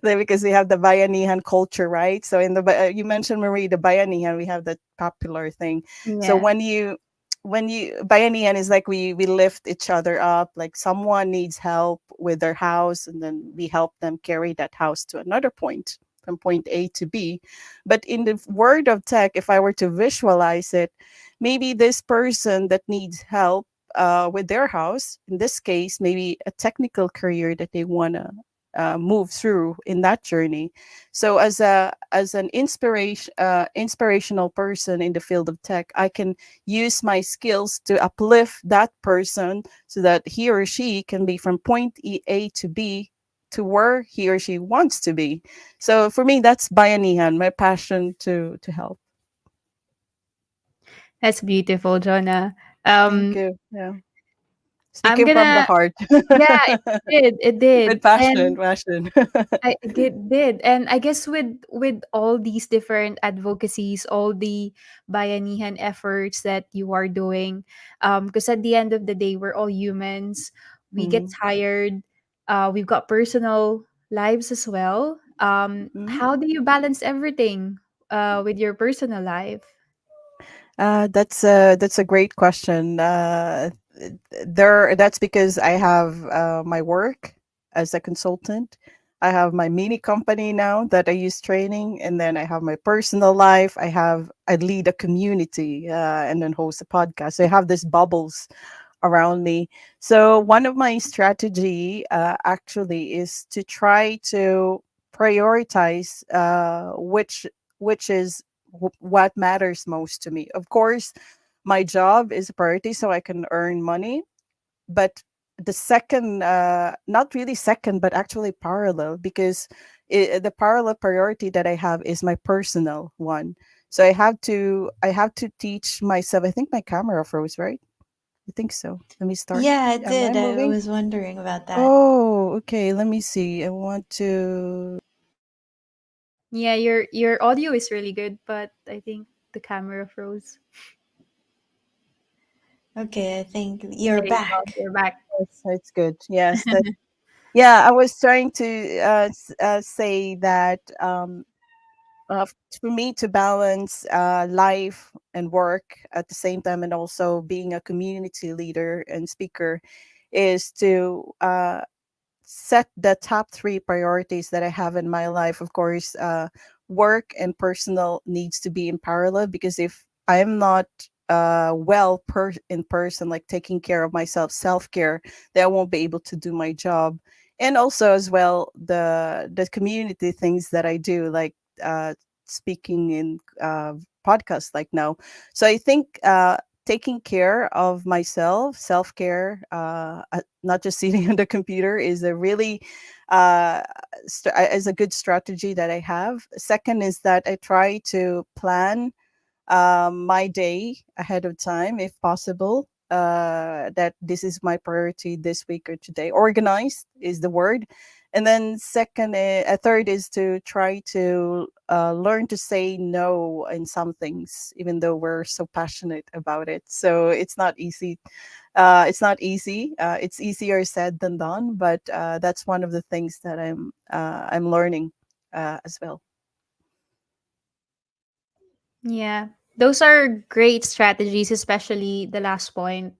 [SPEAKER 3] Because we have the bayanihan culture, right? So you mentioned, Marie, the bayanihan, we have that popular thing. So
[SPEAKER 1] Yeah.
[SPEAKER 3] when you bayanihan is like, we lift each other up, like someone needs help with their house, and then we help them carry that house to another point, from point A to B. But in the world of tech, if I were to visualize it, maybe this person that needs help with their house, in this case, maybe a technical career that they want to move through in that journey. So as an inspirational person in the field of tech, I can use my skills to uplift that person so that he or she can be from point A to B to where he or she wants to be. So for me, that's bayanihan, my passion to help.
[SPEAKER 1] That's beautiful, Jonah.
[SPEAKER 3] Thank
[SPEAKER 1] Um,
[SPEAKER 3] you. Yeah.
[SPEAKER 1] I'm
[SPEAKER 3] Speaking from the
[SPEAKER 1] gonna,
[SPEAKER 3] heart.
[SPEAKER 1] yeah, it did.
[SPEAKER 3] With passion,
[SPEAKER 1] And
[SPEAKER 3] passion.
[SPEAKER 1] did. And I guess with all these different advocacies, all the bayanihan efforts that you are doing, because at the end of the day, we're all humans. We get
[SPEAKER 3] Mhm,
[SPEAKER 1] tired. We've got personal lives as well.
[SPEAKER 3] mhm.
[SPEAKER 1] How do you balance everything with your personal life?
[SPEAKER 3] That's a great question. That's because I have my work as a consultant. I have my mini company now that I use training, and then I have my personal life. I lead a community, and then host a podcast. So I have these bubbles around me. So one of my strategy actually is to try to prioritize which is what matters most to me. Of course, my job is a priority, so I can earn money, but the second, not really second, but actually parallel, because the parallel priority that I have is my personal one. So I have to teach myself. I think my camera froze, right? I think so. Let me start.
[SPEAKER 2] Yeah, it
[SPEAKER 3] Am I
[SPEAKER 2] did. I
[SPEAKER 3] moving?
[SPEAKER 2] was wondering about that.
[SPEAKER 3] Oh, okay. Let me see. I want to.
[SPEAKER 1] Yeah, your audio is really good, but I think the camera froze.
[SPEAKER 2] Okay, I think you're
[SPEAKER 1] There you go.
[SPEAKER 2] back.
[SPEAKER 1] You're back.
[SPEAKER 3] Yes, it's good. Yes, that. Yeah, I was trying to say that for me to balance life and work at the same time, and also being a community leader and speaker, is to set the top three priorities that I have in my life. Of course, work and personal needs to be in parallel, because if I'm not in person, like taking care of myself, self care, then I won't be able to do my job. And also, as well, the community things that I do, like speaking in podcasts like now. So I think taking care of myself, self care, not just sitting on the computer, is a really uh, is a good strategy that I have. Second is that I try to plan my day ahead of time if possible. That this is my priority this week or today. Organized is the word. And then a third is to try to learn to say no in some things, even though we're so passionate about it. So it's not easy. It's easier said than done, but that's one of the things that I'm learning as well.
[SPEAKER 1] Yeah. Those are great strategies, especially the last point.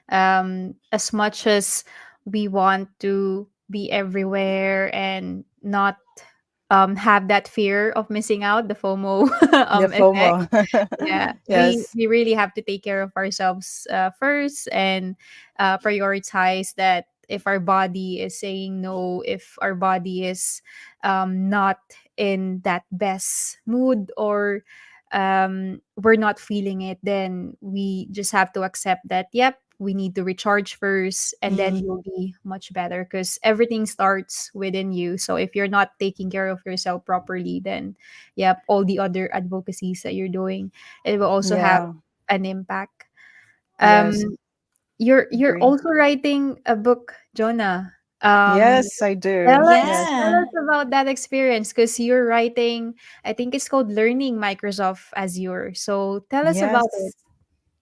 [SPEAKER 1] As much as we want to be everywhere and not have that fear of missing out, the FOMO
[SPEAKER 3] The
[SPEAKER 1] effect.
[SPEAKER 3] FOMO.
[SPEAKER 1] Yeah,
[SPEAKER 3] Yes.
[SPEAKER 1] we really have to take care of ourselves first, and prioritize that. If our body is saying no, if our body is not in that best mood, or we're not feeling it, then we just have to accept that, yep, we need to recharge first, and then
[SPEAKER 2] Mm.
[SPEAKER 1] you'll be much better, because everything starts within you. So if you're not taking care of yourself properly, then yep, all the other advocacies that you're doing, it will also have
[SPEAKER 3] Yeah.
[SPEAKER 1] an impact.
[SPEAKER 3] Yes.
[SPEAKER 1] um you're
[SPEAKER 3] Agree.
[SPEAKER 1] also writing a book, Jonah. um
[SPEAKER 3] Yes, I
[SPEAKER 1] tell
[SPEAKER 3] do.
[SPEAKER 1] us
[SPEAKER 3] Yes.
[SPEAKER 1] tell
[SPEAKER 2] Yeah.
[SPEAKER 1] us about that experience, because you're writing, I think it's called Learning Microsoft Azure. So tell us about it.
[SPEAKER 3] Yes.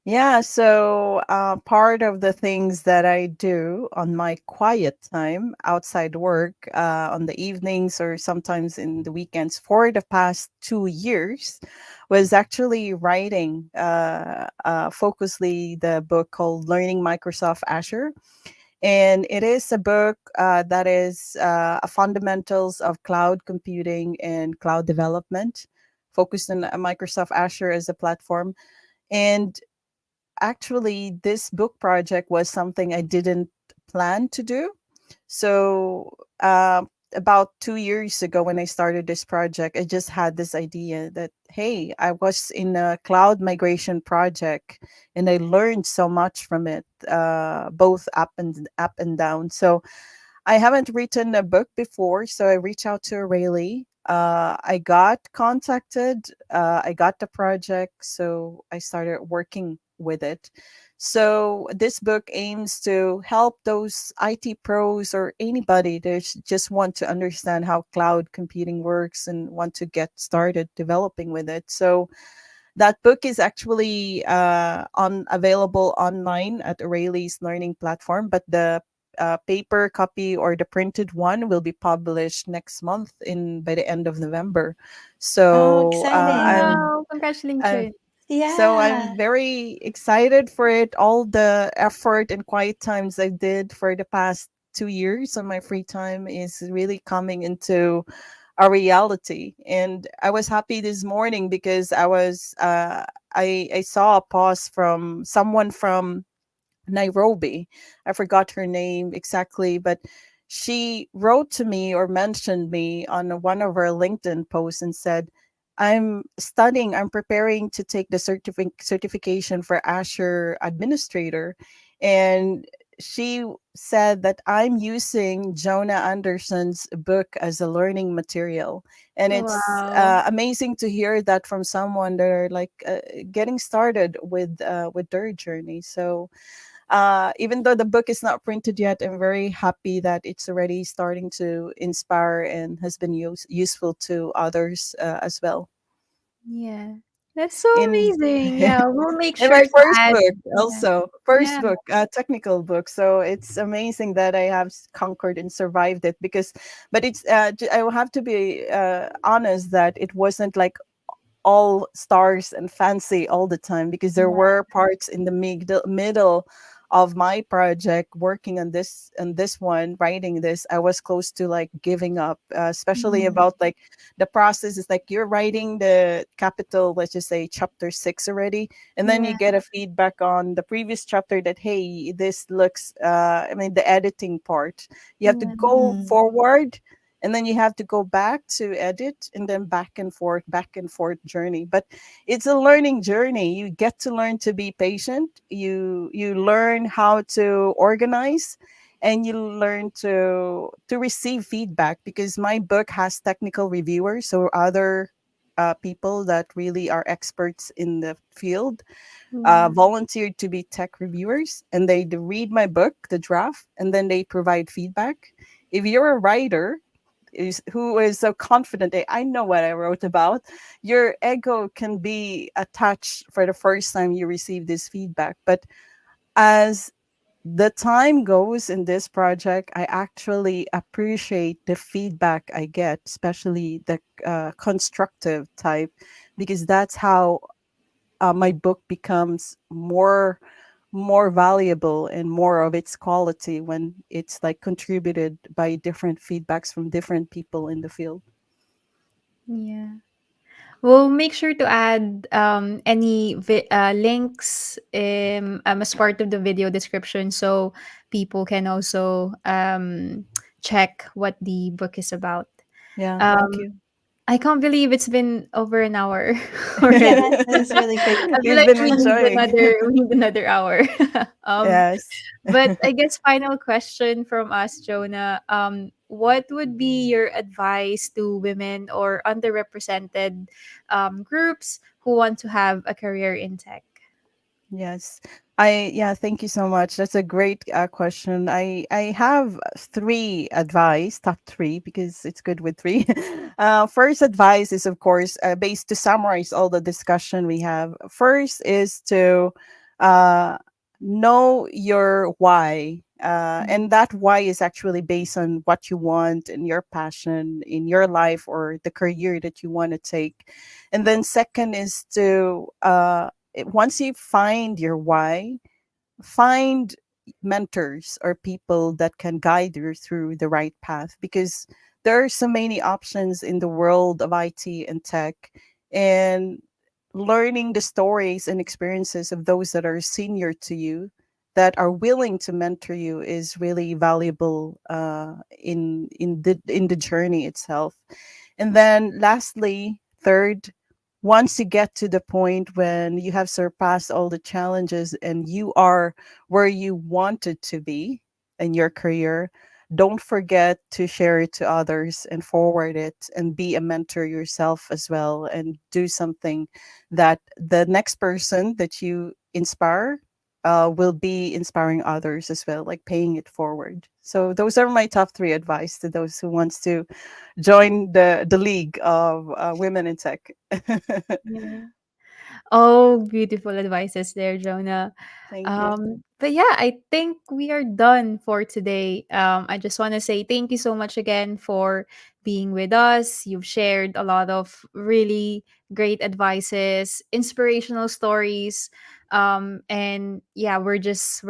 [SPEAKER 3] Yeah. So, part of the things that I do on my quiet time outside work, on the evenings or sometimes in the weekends for the past 2 years, was actually writing, focusedly the book called Learning Microsoft Azure. And it is a book that is a fundamentals of cloud computing and cloud development, focused on Microsoft Azure as a platform. And actually, this book project was something I didn't plan to do. So, about 2 years ago, when I started this project, I just had this idea that, hey, I was in a cloud migration project and I learned so much from it, both up and down. So, I haven't written a book before, so I reached out to Rayleigh. I got contacted, I got the project, so I started working with it. So this book aims to help those IT pros or anybody that just want to understand how cloud computing works and want to get started developing with it. So that book is actually on available online at Rayleigh's learning platform, but the paper copy or the printed one will be published next month in by the end of November.
[SPEAKER 2] Oh,
[SPEAKER 3] So
[SPEAKER 2] exciting.
[SPEAKER 1] Wow,
[SPEAKER 3] I'm
[SPEAKER 1] congratulations.
[SPEAKER 3] I'm
[SPEAKER 2] Yeah.
[SPEAKER 3] very excited for it. All the effort and quiet times I did for the past 2 years on my free time is really coming into a reality. And I was happy this morning because I saw a post from someone from Nairobi. I forgot her name exactly, but she wrote to me or mentioned me on one of her LinkedIn posts and said, I'm preparing to take the certification for Azure Administrator. And she said that I'm using Jonah Anderson's book as a learning material. And it's
[SPEAKER 1] Wow.
[SPEAKER 3] amazing to hear that from someone that are like getting started with their journey. So even though the book is not printed yet, I'm very happy that it's already starting to inspire and has been useful to others as well.
[SPEAKER 1] Yeah. That's so
[SPEAKER 3] In
[SPEAKER 1] amazing. Yeah, we'll make
[SPEAKER 3] in
[SPEAKER 1] sure
[SPEAKER 3] my
[SPEAKER 1] to
[SPEAKER 3] first
[SPEAKER 1] add.
[SPEAKER 3] book,
[SPEAKER 1] Yeah.
[SPEAKER 3] also
[SPEAKER 1] Yeah.
[SPEAKER 3] first book, technical book. So it's amazing that I have conquered and survived it because, but it's I will have to be honest that it wasn't like all stars and fancy all the time because there
[SPEAKER 1] Yeah.
[SPEAKER 3] were parts in the middle of my project working on this one writing this. I was close to like giving up, especially
[SPEAKER 1] Mhm.
[SPEAKER 3] about like the process is like you're writing the capital, let's just say chapter 6 already, and then you
[SPEAKER 1] Yeah.
[SPEAKER 3] get a feedback on the previous chapter that hey, this looks I mean the editing part, you have to
[SPEAKER 1] Yeah.
[SPEAKER 3] go
[SPEAKER 2] Mm.
[SPEAKER 3] forward and then you have to go back to edit and then back and forth journey. But it's a learning journey. You get to learn to be patient, you learn how to organize, and you learn to receive feedback because my book has technical reviewers, so other people that really are experts in the field
[SPEAKER 1] Yeah.
[SPEAKER 3] volunteered to be tech reviewers, and they read my book, the draft, and then they provide feedback. If you're a writer who is so confident that I know what I wrote about, your ego can be attached for the first time you receive this feedback. But as the time goes in this project, I actually appreciate the feedback I get, especially the constructive type, because that's how my book becomes more valuable and more of its quality when it's like contributed by different feedbacks from different people in the field.
[SPEAKER 1] Yeah. We'll make sure to add any links as part of the video description so people can also check what the book is about.
[SPEAKER 3] Yeah, thank
[SPEAKER 1] Um,
[SPEAKER 3] you.
[SPEAKER 1] I can't believe it's been over an hour already.
[SPEAKER 2] Yeah, that was really quick.
[SPEAKER 1] I feel
[SPEAKER 3] We've
[SPEAKER 1] like
[SPEAKER 3] been enjoying.
[SPEAKER 1] we need another hour. um,
[SPEAKER 3] Yes.
[SPEAKER 1] but I guess final question from us, Jonah. What would be your advice to women or underrepresented groups who want to have a career in tech?
[SPEAKER 3] Yes. Yeah, thank you so much. That's a great question. I have three advice, top three, because it's good with three. First advice is, of course, based to summarize all the discussion we have. First is to uh, know your why. And that why is actually based on what you want and your passion in your life or the career that you want to take. And then second is to once you find your why, find mentors or people that can guide you through the right path because there are so many options in the world of IT and tech, and learning the stories and experiences of those that are senior to you that are willing to mentor you is really valuable in the journey itself. And then lastly, third, once you get to the point when you have surpassed all the challenges and you are where you wanted to be in your career, don't forget to share it to others and forward it and be a mentor yourself as well and do something that the next person that you inspire will be inspiring others as well, like paying it forward. So those are my top three advice to those who wants to join the league of women in tech.
[SPEAKER 1] Yeah. Oh, beautiful advices there, Jonah.
[SPEAKER 3] Thank you.
[SPEAKER 1] But yeah, I think we are done for today. I just want to say thank you so much again for being with us. You've shared a lot of really great advices, inspirational stories. And yeah, we're just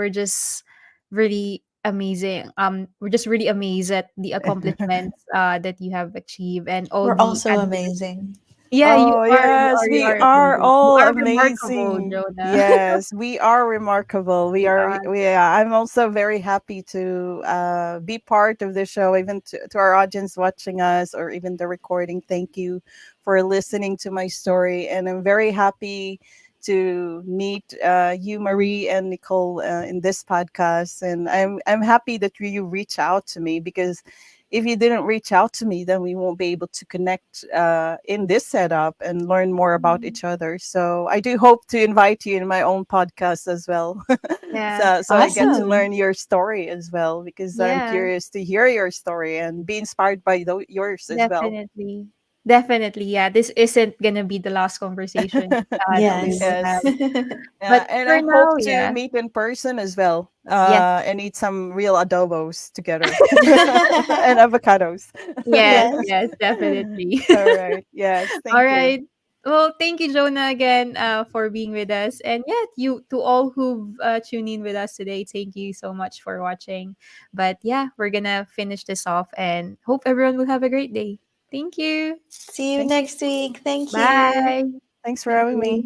[SPEAKER 1] really amazing. We're just really amazed at the accomplishments that you have achieved and all
[SPEAKER 2] We're
[SPEAKER 1] the
[SPEAKER 2] also
[SPEAKER 1] advocacy.
[SPEAKER 2] amazing.
[SPEAKER 1] Yeah, you
[SPEAKER 3] Oh,
[SPEAKER 1] are, you
[SPEAKER 3] yes,
[SPEAKER 1] are, you
[SPEAKER 3] we
[SPEAKER 1] are
[SPEAKER 3] are
[SPEAKER 1] amazing. You
[SPEAKER 3] all
[SPEAKER 1] are remarkable,
[SPEAKER 3] amazing.
[SPEAKER 1] Jonah.
[SPEAKER 3] Yes, we are remarkable. We
[SPEAKER 1] You
[SPEAKER 3] are,
[SPEAKER 1] are.
[SPEAKER 3] I'm also very happy to be part of the show, even to our audience watching us or even the recording. Thank you for listening to my story. And I'm very happy to meet you, Marie, and Nicole in this podcast. And I'm happy that you reach out to me because if you didn't reach out to me, then we won't be able to connect in this setup and learn more about
[SPEAKER 2] Mhm.
[SPEAKER 3] each other. So I do hope to invite you in my own podcast as well.
[SPEAKER 1] Yeah.
[SPEAKER 3] So I get to
[SPEAKER 2] Awesome.
[SPEAKER 3] learn your story as well because I'm
[SPEAKER 1] Yeah.
[SPEAKER 3] curious to hear your story and be inspired by yours as well.
[SPEAKER 1] Definitely. Definitely. Yeah. This isn't gonna be the last conversation that we
[SPEAKER 2] Yes.
[SPEAKER 1] will have.
[SPEAKER 3] Yes. Yeah,
[SPEAKER 1] But
[SPEAKER 3] and
[SPEAKER 1] for
[SPEAKER 3] I hope
[SPEAKER 1] now,
[SPEAKER 3] to
[SPEAKER 1] yeah.
[SPEAKER 3] meet in person as well
[SPEAKER 1] Yes.
[SPEAKER 3] and eat some real adobos together and avocados.
[SPEAKER 1] Yes.
[SPEAKER 2] Yes.
[SPEAKER 1] Yes. Definitely.
[SPEAKER 3] All right. Yes.
[SPEAKER 1] All
[SPEAKER 3] Thank you.
[SPEAKER 1] right. Well, thank you, Jonah, again for being with us. And yeah, you to all who've tuned in with us today, thank you so much for watching. But yeah, we're gonna finish this off and hope everyone will have a great day. Thank you.
[SPEAKER 2] See you
[SPEAKER 3] Thank you.
[SPEAKER 2] next week. Thank you.
[SPEAKER 1] Bye.
[SPEAKER 3] Thanks for
[SPEAKER 1] Thank
[SPEAKER 3] having
[SPEAKER 1] you.
[SPEAKER 3] me.